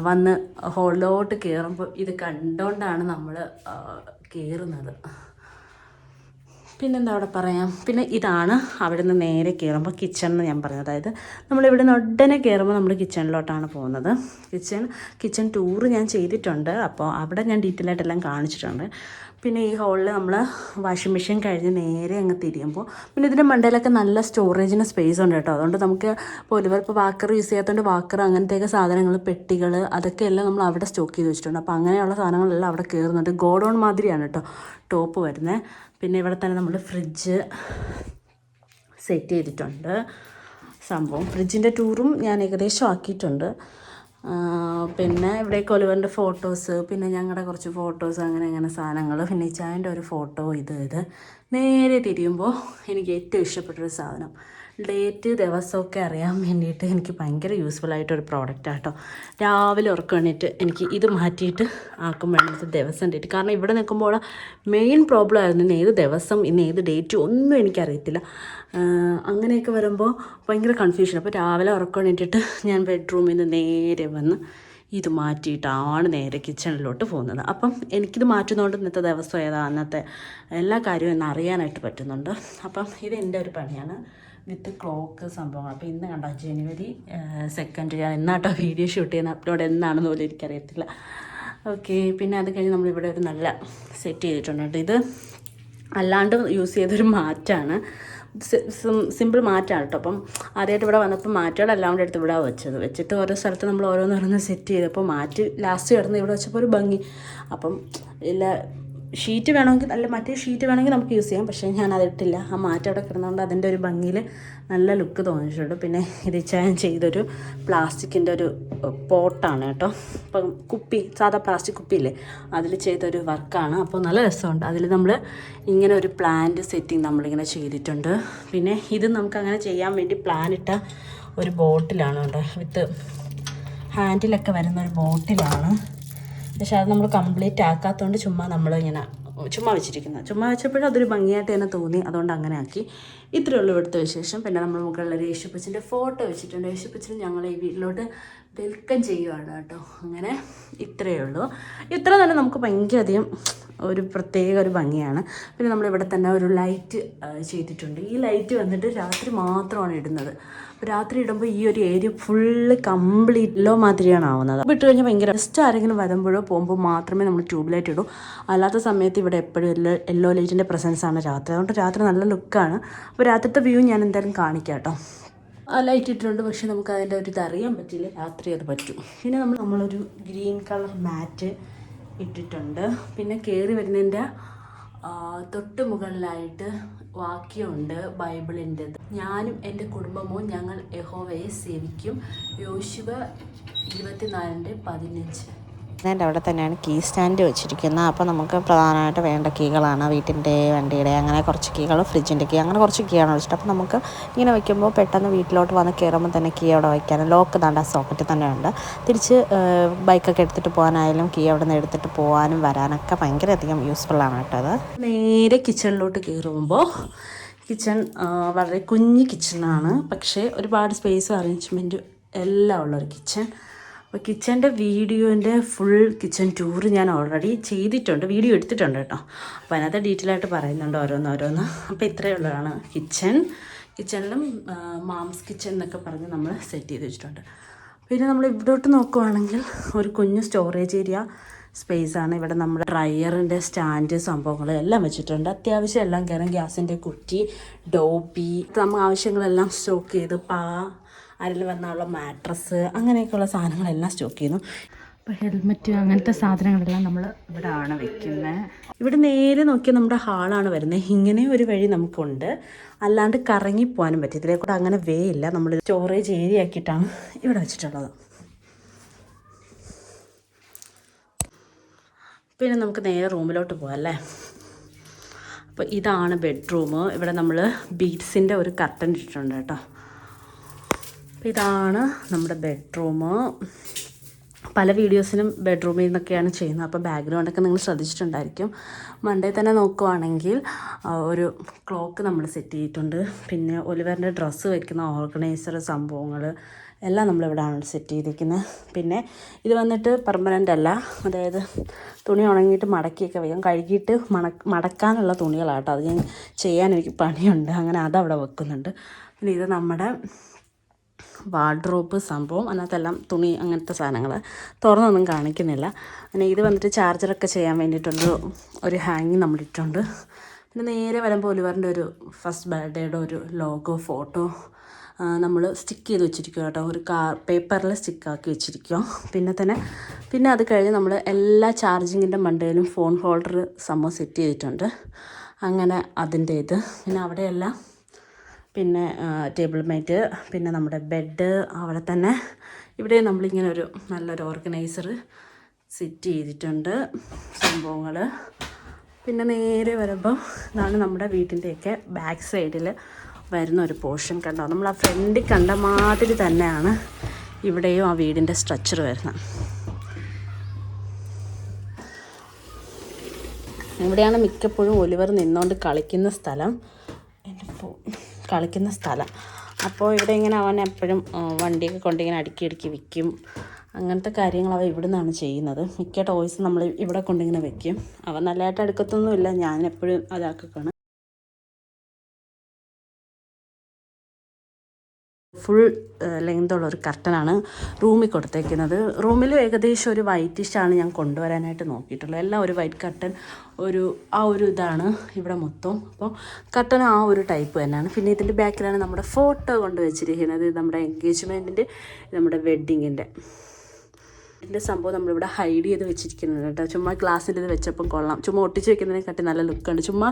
വന്ന് ഹോളിലോട്ട് കയറുമ്പോൾ ഇത് കണ്ടുകൊണ്ടാണ് നമ്മൾ കയറുന്നത്. പിന്നെന്താ അവിടെ പറയാം. പിന്നെ ഇതാണ് അവിടെ നിന്ന് നേരെ കയറുമ്പോൾ കിച്ചൺ എന്ന് ഞാൻ പറഞ്ഞത്. അതായത് നമ്മളിവിടെ നിന്ന് ഉടനെ കയറുമ്പോൾ നമ്മൾ കിച്ചണിലോട്ടാണ് പോകുന്നത്. കിച്ചൺ ടൂറ് ഞാൻ ചെയ്തിട്ടുണ്ട്. അപ്പോൾ അവിടെ ഞാൻ ഡീറ്റെയിൽ ആയിട്ടെല്ലാം കാണിച്ചിട്ടുണ്ട്. പിന്നെ ഈ ഹോളിൽ നമ്മൾ വാഷിംഗ് മെഷീൻ കഴിഞ്ഞ് നേരെ അങ്ങ് തിരിയുമ്പോൾ പിന്നെ ഇതിൻ്റെ മണ്ടയിലൊക്കെ നല്ല സ്റ്റോറേജിന് സ്പേസ് ഉണ്ട് കേട്ടോ. അതുകൊണ്ട് നമുക്ക് ഇപ്പോൾ വാക്കർ യൂസ് ചെയ്യാത്തതുകൊണ്ട് വാക്കർ അങ്ങനത്തെയൊക്കെ സാധനങ്ങൾ, പെട്ടികൾ, അതൊക്കെ എല്ലാം നമ്മൾ അവിടെ സ്റ്റോക്ക് ചെയ്ത് വെച്ചിട്ടുണ്ട്. അപ്പോൾ അങ്ങനെയുള്ള സാധനങ്ങളെല്ലാം അവിടെ കയറുന്നുണ്ട്. ഗോഡൗൺ മാതിരിയാണ് കേട്ടോ ടോപ്പ് വരുന്നത്. പിന്നെ ഇവിടെ തന്നെ നമ്മൾ ഫ്രിഡ്ജ് സെറ്റ് ചെയ്തിട്ടുണ്ട്. സംഭവം ഫ്രിഡ്ജിൻ്റെ ടൂറും ഞാൻ ഏകദേശം ആക്കിയിട്ടുണ്ട്. പിന്നെ ഇവിടേക്ക് ഒലിവറിൻ്റെ ഫോട്ടോസ്, പിന്നെ ഞങ്ങളുടെ കുറച്ച് ഫോട്ടോസ്, അങ്ങനെ സാധനങ്ങൾ, പിന്നെ ചായൻ്റെ ഒരു ഫോട്ടോ, ഇത് നേരെ തിരിയുമ്പോൾ എനിക്ക് ഏറ്റവും ഇഷ്ടപ്പെട്ടൊരു സാധനം, ഡേറ്റ് ദിവസമൊക്കെ അറിയാൻ വേണ്ടിയിട്ട് എനിക്ക് ഭയങ്കര യൂസ്ഫുൾ ആയിട്ടൊരു പ്രോഡക്റ്റാണ് കേട്ടോ. രാവിലെ ഉറക്കം എണീറ്റ് എനിക്ക് ഇത് മാറ്റിയിട്ട് ആക്കുമ്പോൾ ഇന്നത്തെ ദിവസം ഡേറ്റ്, കാരണം ഇവിടെ നിൽക്കുമ്പോൾ മെയിൻ പ്രോബ്ലം ആയിരുന്നു ഇന്ന് ഏത് ദിവസം, ഇന്ന് ഏത് ഡേറ്റ് ഒന്നും എനിക്കറിയത്തില്ല. അങ്ങനെയൊക്കെ വരുമ്പോൾ ഭയങ്കര കൺഫ്യൂഷൻ. അപ്പോൾ രാവിലെ ഉറക്കം എണീറ്റിട്ട് ഞാൻ ബെഡ്റൂമിൽ നിന്ന് നേരെ വന്ന് ഇത് മാറ്റിയിട്ടാണ് നേരെ കിച്ചണിലോട്ട് പോകുന്നത്. അപ്പം എനിക്കിത് മാറ്റുന്നതുകൊണ്ട് ഇന്നത്തെ ദിവസം ഏതാ, അന്നത്തെ എല്ലാ കാര്യവും ഇന്ന് അറിയാനായിട്ട് പറ്റുന്നുണ്ട്. അപ്പം ഇതെൻ്റെ ഒരു പണിയാണ് വിത്ത് ക്ലോക്ക് സംഭവങ്ങൾ. അപ്പോൾ ഇന്ന് കണ്ടോ January 2 ഞാൻ എന്നാട്ടോ വീഡിയോ ഷൂട്ട് ചെയ്യുന്ന, അപ്ലോഡ് എന്നാണെന്ന് പോലും എനിക്കറിയത്തില്ല. ഓക്കെ, പിന്നെ അത് കഴിഞ്ഞ് നമ്മളിവിടെ ഒരു നല്ല സെറ്റ് ചെയ്തിട്ടുണ്ട്. ഇത് അല്ലാണ്ട് യൂസ് ചെയ്തൊരു മാറ്റാണ്, സിമ്പിൾ മാറ്റാണ് കേട്ടോ. അപ്പം ആദ്യമായിട്ട് ഇവിടെ വന്നപ്പോൾ മാറ്റുകളെല്ലാം കൂടെ എടുത്ത് ഇവിടെ വെച്ചിട്ട് ഓരോ സ്ഥലത്ത് നമ്മൾ ഓരോന്നോരോന്ന് സെറ്റ് ചെയ്തപ്പോൾ മാറ്റ് ലാസ്റ്റ് കിടന്ന് ഇവിടെ വെച്ചപ്പോൾ ഒരു ഭംഗി. അപ്പം ഇല്ല ഷീറ്റ് വേണമെങ്കിൽ, അല്ല മറ്റേ ഷീറ്റ് വേണമെങ്കിൽ നമുക്ക് യൂസ് ചെയ്യാം, പക്ഷേ ഞാൻ അതിട്ടില്ല. ആ മാറ്റം അവിടെ കിടന്നുകൊണ്ട് അതിൻ്റെ ഒരു ഭംഗിയിൽ നല്ല ലുക്ക് തോന്നിയിട്ടുണ്ട്. പിന്നെ ഇത് ഞാൻ ചെയ്തൊരു പ്ലാസ്റ്റിക്കിൻ്റെ ഒരു പോട്ടാണ് കേട്ടോ. ഇപ്പം കുപ്പി, സാധാ പ്ലാസ്റ്റിക് കുപ്പിയില്ലേ, അതിൽ ചെയ്തൊരു വർക്കാണ്. അപ്പോൾ നല്ല രസമുണ്ട്. അതിൽ നമ്മൾ ഇങ്ങനെ ഒരു പ്ലാന്റ് സെറ്റിങ് നമ്മളിങ്ങനെ ചെയ്തിട്ടുണ്ട്. പിന്നെ ഇത് നമുക്ക് അങ്ങനെ ചെയ്യാൻ വേണ്ടി പ്ലാൻ ഇട്ട ഒരു ബോട്ടിലാണ് കേട്ടോ, വിത്ത് ഹാൻഡിലൊക്കെ വരുന്ന ഒരു ബോട്ടിലാണ്. പക്ഷേ അത് നമ്മൾ കംപ്ലീറ്റ് ആക്കാത്തതുകൊണ്ട് ചുമ്മാ വെച്ചപ്പോഴും അതൊരു ഭംഗിയായിട്ട് തന്നെ തോന്നി, അതുകൊണ്ട് അങ്ങനെ ആക്കി. ഇത്രയേ ഉള്ളൂ ഇവിടുത്തെ വിശേഷം. പിന്നെ നമ്മൾ മുകളിലൊരു യേശുപ്പച്ചൻ്റെ ഫോട്ടോ വെച്ചിട്ടുണ്ട്. യേശുപ്പച്ചൻ ഞങ്ങളെ ഈ വീട്ടിലോട്ട് വെൽക്കം ചെയ്യുവാണ് കേട്ടോ. അങ്ങനെ ഇത്രയേ ഉള്ളൂ. ഇത്ര തന്നെ നമുക്ക് ഭയങ്കര അധികം ഒരു പ്രത്യേക ഒരു ഭംഗിയാണ്. പിന്നെ നമ്മളിവിടെ തന്നെ ഒരു ലൈറ്റ് ചെയ്തിട്ടുണ്ട്. ഈ ലൈറ്റ് വന്നിട്ട് രാത്രി മാത്രമാണ് ഇടുന്നത്. അപ്പോൾ രാത്രി ഇടുമ്പോൾ ഈ ഒരു ഏരിയ ഫുള്ള് കംപ്ലീറ്റ് ലോ മാതിരിയാണ് ആവുന്നത്. അപ്പോൾ ഇട്ട് കഴിഞ്ഞാൽ ഭയങ്കര ജസ്റ്റ് ആരെങ്കിലും വരുമ്പോഴോ പോകുമ്പോൾ മാത്രമേ നമ്മൾ ട്യൂബ് ലൈറ്റ് ഇടൂ. അല്ലാത്ത സമയത്ത് ഇവിടെ എപ്പോഴും യെല്ലോ ലൈറ്റിൻ്റെ പ്രസൻസാണ് രാത്രി. അതുകൊണ്ട് രാത്രി നല്ല ലുക്കാണ്. അപ്പോൾ രാത്രിത്തെ വ്യൂ ഞാൻ എന്തായാലും കാണിക്കാം കേട്ടോ. ആ ലൈറ്റ് ഇട്ടിട്ടുണ്ട്, പക്ഷേ നമുക്ക് അതിൻ്റെ ഒരു ഇതറിയാൻ പറ്റില്ല, രാത്രി അത് പറ്റും. പിന്നെ നമ്മളൊരു ഗ്രീൻ കളർ മാറ്റ് ഇട്ടിട്ടുണ്ട്. പിന്നെ കയറി വരുന്നതിൻ്റെ തൊട്ട് മുകളിലായിട്ട് വാക്യമുണ്ട് ബൈബിളിൻ്റെത്. ഞാനും എൻ്റെ കുടുംബവും ഞങ്ങൾ യഹോവയെ സേവിക്കും. യോശുവ 24:15. എൻ്റെ അവിടെ തന്നെയാണ് കീ സ്റ്റാൻഡ് വെച്ചിരിക്കുന്നത്. അപ്പോൾ നമുക്ക് പ്രധാനമായിട്ട് വേണ്ട കീകളാണ്, വീട്ടിൻ്റെ, വണ്ടിയുടെ, അങ്ങനെ കുറച്ച് കീകൾ, ഫ്രിഡ്ജിൻ്റെ കീ, അങ്ങനെ കുറച്ച് കീയാണ് വെച്ചിട്ട്. അപ്പോൾ നമുക്ക് ഇങ്ങനെ വയ്ക്കുമ്പോൾ പെട്ടെന്ന് വീട്ടിലോട്ട് വന്ന് കയറുമ്പോൾ തന്നെ കീ അവിടെ വയ്ക്കാനും, ലോക്ക് ദാണ്ട് ആ സോക്കറ്റിൽ തന്നെ ഉണ്ട്. തിരിച്ച് ബൈക്കൊക്കെ എടുത്തിട്ട് പോകാനായാലും കീ അവിടെ നിന്ന് എടുത്തിട്ട് പോകാനും വരാനൊക്കെ ഭയങ്കര അധികം യൂസ്ഫുള്ളാണ് കേട്ടോ അത്. നേരെ കിച്ചണിലോട്ട് കയറുമ്പോൾ കിച്ചൺ വളരെ കുഞ്ഞ് കിച്ചണാണ്, പക്ഷേ ഒരുപാട് സ്പേസും അറേഞ്ച്മെൻറ്റും എല്ലാം ഉള്ളൊരു കിച്ചൺ. അപ്പോൾ കിച്ചൻ്റെ വീഡിയോൻ്റെ ഫുൾ കിച്ചൺ ടൂർ ഞാൻ ഓൾറെഡി ചെയ്തിട്ടുണ്ട്, വീഡിയോ എടുത്തിട്ടുണ്ട് കേട്ടോ. അപ്പോൾ അതിനകത്ത് ഡീറ്റെയിൽ ആയിട്ട് പറയുന്നുണ്ട് ഓരോന്ന്. അപ്പോൾ ഇത്രയേ ഉള്ളതാണ് കിച്ചണിലും മാംസ് കിച്ചൺ എന്നൊക്കെ പറഞ്ഞ് നമ്മൾ സെറ്റ് ചെയ്ത് വെച്ചിട്ടുണ്ട്. പിന്നെ നമ്മൾ ഇവിടോട്ട് നോക്കുവാണെങ്കിൽ ഒരു കുഞ്ഞ് സ്റ്റോറേജ് ഏരിയ സ്പേസാണ്. ഇവിടെ നമ്മൾ ഡ്രയറിൻ്റെ സ്റ്റാൻഡ് സംഭവങ്ങൾ എല്ലാം വെച്ചിട്ടുണ്ട്. അത്യാവശ്യം എല്ലാം കയറും. ഗ്യാസിൻ്റെ കുറ്റി, ഡോപ്പി, നമ്മൾ ആവശ്യങ്ങളെല്ലാം സ്റ്റോക്ക് ചെയ്ത് ആരെങ്കിലും വന്നുള്ള മാട്രസ്, അങ്ങനെയൊക്കെയുള്ള സാധനങ്ങളെല്ലാം സ്റ്റോക്ക് ചെയ്യുന്നു. അപ്പോൾ ഹെൽമെറ്റ് അങ്ങനത്തെ സാധനങ്ങളെല്ലാം നമ്മൾ ഇവിടെ ആണ് വെക്കുന്നത്. ഇവിടെ നേരെ നോക്കിയാൽ നമ്മുടെ ഹാളാണ് വരുന്നത്. ഇങ്ങനെ ഒരു വഴി നമുക്കുണ്ട്, അല്ലാണ്ട് കറങ്ങിപ്പോകാനും പറ്റും. ഇതിലെ കൂടെ അങ്ങനെ വേ ഇല്ല. നമ്മൾ സ്റ്റോറേജ് ഏരിയ ആക്കിയിട്ടാണ് ഇവിടെ വെച്ചിട്ടുള്ളത്. പിന്നെ നമുക്ക് നേരെ റൂമിലോട്ട് പോകാം അല്ലേ. അപ്പോൾ ഇതാണ് ബെഡ്റൂം. ഇവിടെ നമ്മൾ ബീഡ്സിൻ്റെ ഒരു കർട്ടൻ ഇട്ടിട്ടുണ്ട് കേട്ടോ. അപ്പോൾ ഇതാണ് നമ്മുടെ ബെഡ്റൂം. പല വീഡിയോസിനും ബെഡ്റൂമിൽ നിന്നൊക്കെയാണ് ചെയ്യുന്നത്. അപ്പോൾ ബാക്ക്ഗ്രൗണ്ടൊക്കെ നിങ്ങൾ ശ്രദ്ധിച്ചിട്ടുണ്ടായിരിക്കും. മണ്ടേ തന്നെ നോക്കുവാണെങ്കിൽ ഒരു ക്ലോക്ക് നമ്മൾ സെറ്റ് ചെയ്തിട്ടുണ്ട്. പിന്നെ ഒലിവറിൻ്റെ ഡ്രസ്സ് വയ്ക്കുന്ന ഓർഗനൈസർ സംഭവങ്ങൾ എല്ലാം നമ്മളിവിടെയാണ് സെറ്റ് ചെയ്തിരിക്കുന്നത്. പിന്നെ ഇത് വന്നിട്ട് പെർമനൻ്റ് അല്ല, അതായത് തുണി ഉണങ്ങിയിട്ട് മടക്കിയൊക്കെ വയ്ക്കും. കഴുകിയിട്ട് മടക്കാനുള്ള തുണികളാട്ടോ. അത് ഞാൻ ചെയ്യാൻ എനിക്ക് പണിയുണ്ട്, അങ്ങനെ അതവിടെ വെക്കുന്നുണ്ട്. പിന്നെ ഇത് നമ്മുടെ വാർഡ്രോബ് സംഭവം, അതിനകത്തെല്ലാം തുണി അങ്ങനത്തെ സാധനങ്ങൾ തുറന്നൊന്നും കാണിക്കുന്നില്ല. പിന്നെ ഇത് വന്നിട്ട് ചാർജറൊക്കെ ചെയ്യാൻ വേണ്ടിയിട്ടുള്ള ഒരു ഹാങ്ങിങ് നമ്മളിട്ടുണ്ട്. പിന്നെ നേരെ വരുമ്പോൾ ഒലിവറിൻ്റെ ഒരു ഫസ്റ്റ് ബർത്ത്ഡേയുടെ ഒരു ലോഗോ ഫോട്ടോ നമ്മൾ സ്റ്റിക്ക് ചെയ്ത് വെച്ചിരിക്കുക കേട്ടോ. ഒരു പേപ്പറിൽ സ്റ്റിക്കാക്കി വെച്ചിരിക്കുക. പിന്നെ അത് കഴിഞ്ഞ് നമ്മൾ എല്ലാ ചാർജിങ്ങിൻ്റെ മണ്ടയിലും ഫോൺ ഹോൾഡർ സംഭവം സെറ്റ് ചെയ്തിട്ടുണ്ട്. അങ്ങനെ അതിൻ്റെ ഇത് പിന്നെ അവിടെയെല്ലാം പിന്നെ ടേബിൾ മേറ്റ്, പിന്നെ നമ്മുടെ ബെഡ് അവിടെ തന്നെ. ഇവിടെ നമ്മളിങ്ങനെ ഒരു നല്ലൊരു ഓർഗനൈസർ സെറ്റ് ചെയ്തിട്ടുണ്ട് സംഭവങ്ങൾ. പിന്നെ നേരെ വരുമ്പോൾ ഇതാണ് നമ്മുടെ വീട്ടിൻ്റെയൊക്കെ ബാക്ക് സൈഡിൽ വരുന്ന ഒരു പോർഷൻ. കണ്ടോ, നമ്മൾ ആ ഫ്രണ്ടിൽ കണ്ട മാതിരി തന്നെയാണ് ഇവിടെയും ആ വീടിൻ്റെ സ്ട്രക്ചർ വരുന്നത്. ഇവിടെയാണ് മിക്കപ്പോഴും ഒലിവർ നിന്നുകൊണ്ട് കളിക്കുന്ന സ്ഥലം. അപ്പോൾ ഇവിടെ ഇങ്ങനെ അവൻ എപ്പോഴും വണ്ടിയൊക്കെ കൊണ്ടിങ്ങനെ അടുക്കി വിൽക്കും. അങ്ങനത്തെ കാര്യങ്ങൾ അവൻ ഇവിടെ നിന്നാണ് ചെയ്യുന്നത്. മിക്ക ടോയ്സ് നമ്മൾ ഇവിടെ കൊണ്ടിങ്ങനെ വെക്കും. അവൻ നല്ലതായിട്ട് അടുക്കത്തൊന്നുമില്ല, ഞാൻ എപ്പോഴും അതാക്കണം. ഫുൾ ലെങ്തുള്ള ഒരു കർട്ടനാണ് റൂമിൽ കൊടുത്തേക്കുന്നത്. റൂമിൽ ഏകദേശം ഒരു വൈറ്റിഷാണ് ഞാൻ കൊണ്ടുവരാനായിട്ട് നോക്കിയിട്ടുള്ളത്. എല്ലാം ഒരു വൈറ്റ് കർട്ടൻ, ആ ഒരു ഇതാണ് ഇവിടെ മൊത്തം. അപ്പോൾ കർട്ടൻ ആ ഒരു ടൈപ്പ് തന്നെയാണ്. പിന്നെ ഇതിൻ്റെ ബാക്കിലാണ് നമ്മുടെ ഫോട്ടോ കൊണ്ട് വെച്ചിരിക്കുന്നത്. നമ്മുടെ എൻഗേജ്മെൻറ്റിൻ്റെ, നമ്മുടെ വെഡ്ഡിങ്ങിൻ്റെ സംഭവം നമ്മളിവിടെ ഹൈഡ് ചെയ്ത് വെച്ചിരിക്കുന്നത് കേട്ടോ. ചുമ്മാ ഗ്ലാസ്സിൽ ഇത് വെച്ചപ്പം കൊള്ളാം. ചുമ്മാ ഒട്ടിച്ച് വെക്കുന്നതിനെക്കാട്ടി നല്ല ലുക്കുണ്ട്. ചുമ്മാ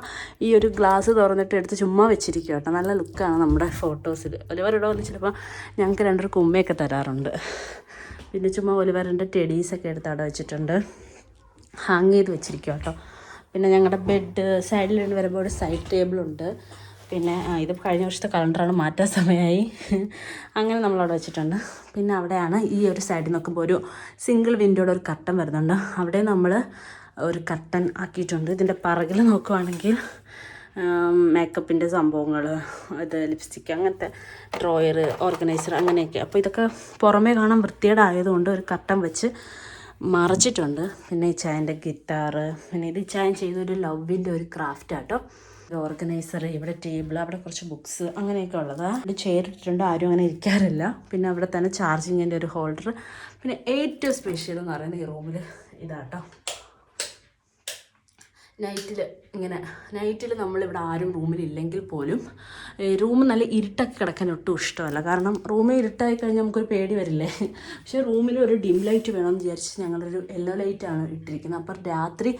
ഈ ഒരു ഗ്ലാസ് തുറന്നിട്ട് എടുത്ത് ചുമ്മാ വെച്ചിരിക്കുക കേട്ടോ. നല്ല ലുക്കാണ് നമ്മുടെ ഫോട്ടോസിൽ. ഒലിവറിവിടെ വന്ന് ചിലപ്പോൾ ഞങ്ങൾക്ക് 2 ഉമ്മയൊക്കെ തരാറുണ്ട്. പിന്നെ ചുമ്മാ ഒലിവറിൻ്റെ ടെഡീസൊക്കെ എടുത്ത് അവിടെ വെച്ചിട്ടുണ്ട്, ഹാങ് ചെയ്ത് വെച്ചിരിക്കുക കേട്ടോ. പിന്നെ ഞങ്ങളുടെ ബെഡ് സൈഡിൽ നിന്ന് വരുമ്പോൾ ഒരു സൈഡ് ടേബിളുണ്ട്. പിന്നെ ഇത് കഴിഞ്ഞ വർഷത്തെ കലണ്ടറാണ്, മാറ്റാൻ സമയമായി. അങ്ങനെ നമ്മളവിടെ വെച്ചിട്ടുണ്ട്. പിന്നെ അവിടെയാണ് ഈ ഒരു സൈഡിൽ നോക്കുമ്പോൾ ഒരു സിംഗിൾ വിൻഡോയുടെ ഒരു കർട്ടൻ വരുന്നുണ്ട്. അവിടെ നമ്മൾ ഒരു കർട്ടൻ ആക്കിയിട്ടുണ്ട്. ഇതിൻ്റെ പിറകിൽ നോക്കുവാണെങ്കിൽ മേക്കപ്പിൻ്റെ സംഭവങ്ങൾ, ഇത് ലിപ്സ്റ്റിക്ക്, അങ്ങനത്തെ ഡ്രോയർ, ഓർഗനൈസർ, അങ്ങനെയൊക്കെ. അപ്പോൾ ഇതൊക്കെ പുറമേ കാണാൻ വൃത്തികേടായതുകൊണ്ട് ഒരു കർട്ടൻ വെച്ച് മറച്ചിട്ടുണ്ട്. പിന്നെ ഈ ചായൻ്റെ ഗിറ്റാർ, പിന്നെ ഇത് ചായൻ ചെയ്തൊരു ലവിൻ്റെ ഒരു ക്രാഫ്റ്റ് ആട്ടോ. ഓർഗനൈസർ, ഇവിടെ ടേബിൾ, അവിടെ കുറച്ച് ബുക്സ്, അങ്ങനെയൊക്കെ ഉള്ളത്. ഇവിടെ ചെയർ ഇട്ടിട്ടുണ്ട്, ആരും അങ്ങനെ ഇരിക്കാറില്ല. പിന്നെ അവിടെ തന്നെ ചാർജിങ്ങിൻ്റെ ഒരു ഹോൾഡർ. പിന്നെ ഏറ്റവും സ്പെഷ്യൽ എന്ന് പറയുന്നത് ഈ റൂമിൽ ഇതാട്ടോ. നൈറ്റിൽ നമ്മളിവിടെ ആരും റൂമിലില്ലെങ്കിൽ പോലും റൂം നല്ല ഇരുട്ടൊക്കെ കിടക്കാൻ ഒട്ടും ഇഷ്ടമല്ല. കാരണം റൂമിൽ ഇരുട്ടായി കഴിഞ്ഞാൽ നമുക്കൊരു പേടി വരില്ലേ. പക്ഷേ റൂമിൽ ഒരു ഡിം ലൈറ്റ് വേണമെന്ന് വിചാരിച്ച് ഞങ്ങളൊരു യെല്ലോ ലൈറ്റാണ് ഇട്ടിരിക്കുന്നത്. അപ്പം രാത്രി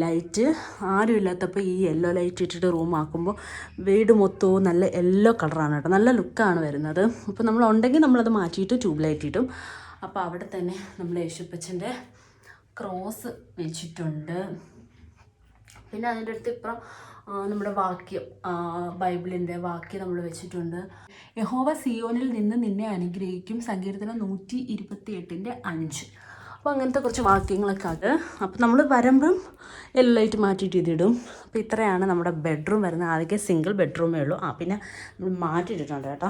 ലൈറ്റ് ആരും ഇല്ലാത്തപ്പോൾ ഈ യെല്ലോ ലൈറ്റ് ഇട്ടിട്ട് റൂമാക്കുമ്പോൾ വീട് മൊത്തവും നല്ല യെല്ലോ കളറാണ് കേട്ടോ. നല്ല ലുക്കാണ് വരുന്നത്. അപ്പോൾ നമ്മളുണ്ടെങ്കിൽ നമ്മളത് മാറ്റിയിട്ട് ട്യൂബ് ലൈറ്റ് ഇട്ടും. അപ്പോൾ അവിടെ തന്നെ നമ്മൾ യേശുപ്പച്ചൻ്റെ ക്രോസ് വെച്ചിട്ടുണ്ട്. പിന്നെ അതിൻ്റെ അടുത്ത് ഇപ്പുറം നമ്മുടെ വാക്യം, ബൈബിളിൻ്റെ വാക്യം നമ്മൾ വെച്ചിട്ടുണ്ട്. യഹോവ സിയോനിൽ നിന്ന് നിന്നെ അനുഗ്രഹിക്കും, സങ്കീർത്തനം 128:5. അപ്പോൾ അങ്ങനത്തെ കുറച്ച് വാക്യങ്ങളൊക്കെ അത്. അപ്പോൾ നമ്മൾ വരുമ്പം യെല്ലോ ലൈറ്റ് മാറ്റിയിട്ട് ഇതിടും. അപ്പോൾ ഇത്രയാണ് നമ്മുടെ ബെഡ്റൂം വരുന്നത്. ആദ്യമൊക്കെ സിംഗിൾ ബെഡ്റൂമേ ഉള്ളൂ. പിന്നെ നമ്മൾ മാറ്റിയിട്ടിട്ടുണ്ട് കേട്ടോ.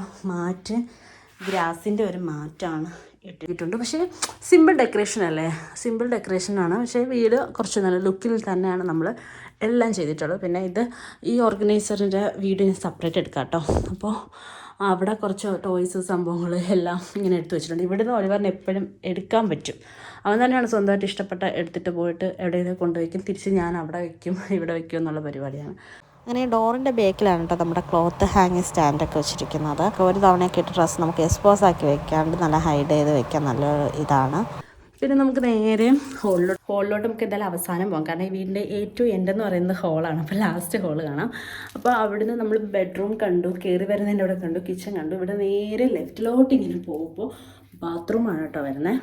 ഗ്രാസിൻ്റെ ഒരു മാറ്റാണ് ഇട്ടിട്ടുണ്ട്. പക്ഷേ സിമ്പിൾ ഡെക്കറേഷനാണ്. പക്ഷേ വീട് കുറച്ച് നല്ല ലുക്കിൽ തന്നെയാണ് നമ്മൾ എല്ലാം ചെയ്തിട്ടുള്ളത്. പിന്നെ ഈ ഓർഗനൈസറിൻ്റെ വീഡിയോ സെപ്പറേറ്റ് എടുക്കാം കേട്ടോ. അപ്പോൾ അവിടെ കുറച്ച് ടോയ്സ് സംഭവങ്ങൾ എല്ലാം ഇങ്ങനെ എടുത്ത് വെച്ചിട്ടുണ്ട്. ഇവിടുന്ന് ഒലിവറിന് എപ്പോഴും എടുക്കാൻ പറ്റും. അവൻ തന്നെയാണ് സ്വന്തമായിട്ട് ഇഷ്ടപ്പെട്ട എടുത്തിട്ട് പോയിട്ട് എവിടെയെങ്കിലും കൊണ്ടുവയ്ക്കും, തിരിച്ച് ഞാൻ അവിടെ വയ്ക്കും, ഇവിടെ വയ്ക്കും എന്നുള്ള പരിപാടിയാണ്. അങ്ങനെ ഡോറിൻ്റെ ബേക്കിലാണ് കേട്ടോ നമ്മുടെ ക്ലോത്ത് ഹാങ്ങിങ് സ്റ്റാൻഡൊക്കെ വെച്ചിരിക്കുന്നത്. ഒരു തവണയൊക്കെ ഇട്ട് ഡ്രസ്സ് നമുക്ക് എക്സ്പോസ് ആക്കി വെക്കാണ്ട് നല്ല ഹൈഡ് ചെയ്ത് വെക്കാൻ നല്ല ഇതാണ്. പിന്നെ നമുക്ക് നേരെ ഹോളിലോട്ട് നമുക്ക് എന്തായാലും അവസാനം പോകാം. കാരണം ഈ വീടിൻ്റെ ഏറ്റവും എൻഡെന്ന് പറയുന്നത് ഹോളാണ്. അപ്പോൾ ലാസ്റ്റ് ഹോള് കാണാം. അപ്പോൾ അവിടുന്ന് നമ്മൾ ബെഡ്റൂം കണ്ടു, കയറി വരുന്നതിൻ്റെ അവിടെ കണ്ടു, കിച്ചൺ കണ്ടു. ഇവിടെ നേരെ ലെഫ്റ്റിലോട്ട് ഇങ്ങനെ പോകുമ്പോൾ ബാത്റൂമാണ് കേട്ടോ വരുന്നത്.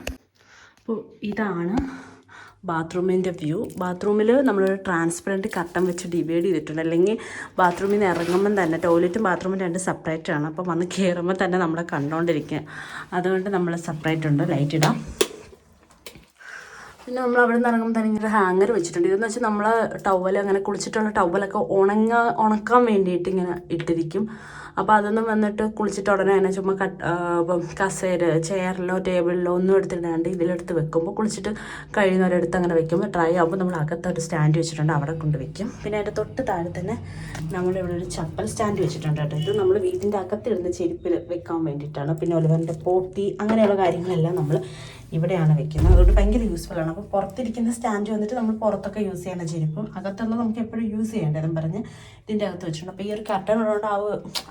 അപ്പോൾ ഇതാണ് ബാത്റൂമിൻ്റെ വ്യൂ. ബാത്റൂമിൽ നമ്മളൊരു ട്രാൻസ്പെറൻറ്റ് കർട്ടൻ വെച്ച് ഡിവൈഡ് ചെയ്തിട്ടുണ്ട്. അല്ലെങ്കിൽ ബാത്റൂമിൽ നിന്ന് ഇറങ്ങുമ്പം തന്നെ ടോയ്ലറ്റും ബാത്റൂമും 2 സെപ്പറേറ്റ് ആണ്. അപ്പോൾ വന്ന് കയറുമ്പോൾ തന്നെ നമ്മളെ കണ്ടുകൊണ്ടിരിക്കുക. അതുകൊണ്ട് നമ്മൾ സെപ്പറേറ്റ് ഉണ്ട്. ലൈറ്റ് ഇടാം. പിന്നെ നമ്മൾ അവിടെ നിന്ന് ഇറങ്ങുമ്പോൾ തന്നെ ഇങ്ങനെ ഹാങ്ങർ വെച്ചിട്ടുണ്ട്. ഇതെന്ന് വെച്ചാൽ നമ്മൾ ടവൽ, അങ്ങനെ കുളിച്ചിട്ടുള്ള ടവലൊക്കെ ഉണക്കാൻ വേണ്ടിയിട്ട് ഇങ്ങനെ ഇട്ടിരിക്കും. അപ്പോൾ അതൊന്നും വന്നിട്ട് കുളിച്ചിട്ട് ഉടനെ തന്നെ ചുമ്മാ കസേര, ചെയറിലോ ടേബിളിലോ ഒന്നും എടുത്തിടാണ്ട് ഇതിലെടുത്ത് വെക്കുമ്പോൾ കുളിച്ചിട്ട് കഴിയുന്നവരെടുത്ത് അങ്ങനെ വെക്കുമ്പോൾ ഡ്രൈ ആകുമ്പോൾ നമ്മൾ അകത്തൊരു സ്റ്റാൻഡ് വെച്ചിട്ടുണ്ട്, അവിടെ കൊണ്ട് വെക്കും. പിന്നെ അതിൻ്റെ തൊട്ട് താഴെ തന്നെ നമ്മളിവിടെ ഒരു ചപ്പൽ സ്റ്റാൻഡ് വെച്ചിട്ടുണ്ട് കേട്ടോ. ഇത് നമ്മൾ വീടിൻ്റെ അകത്തിടുന്ന ചെരുപ്പിൽ വെക്കാൻ വേണ്ടിയിട്ടാണ്. പിന്നെ ഒലിവറിൻ്റെ പോട്ടി, അങ്ങനെയുള്ള കാര്യങ്ങളെല്ലാം നമ്മൾ ഇവിടെയാണ് വെക്കുന്നത്. അതുകൊണ്ട് ഭയങ്കര യൂസ്ഫുൾ ആണ്. അപ്പോൾ പുറത്തിരിക്കുന്ന സ്റ്റാൻഡ് വന്നിട്ട് നമ്മൾ പുറത്തൊക്കെ യൂസ് ചെയ്യേണ്ട ചെരുപ്പും അകത്തുള്ള നമുക്ക് എപ്പോഴും യൂസ് ചെയ്യേണ്ടതെന്ന് പറഞ്ഞ് ഇതിൻ്റെ അകത്ത് വെച്ചിട്ടുണ്ട്. അപ്പോൾ ഈ ഒരു കർട്ടൻ ഉള്ളതുകൊണ്ട്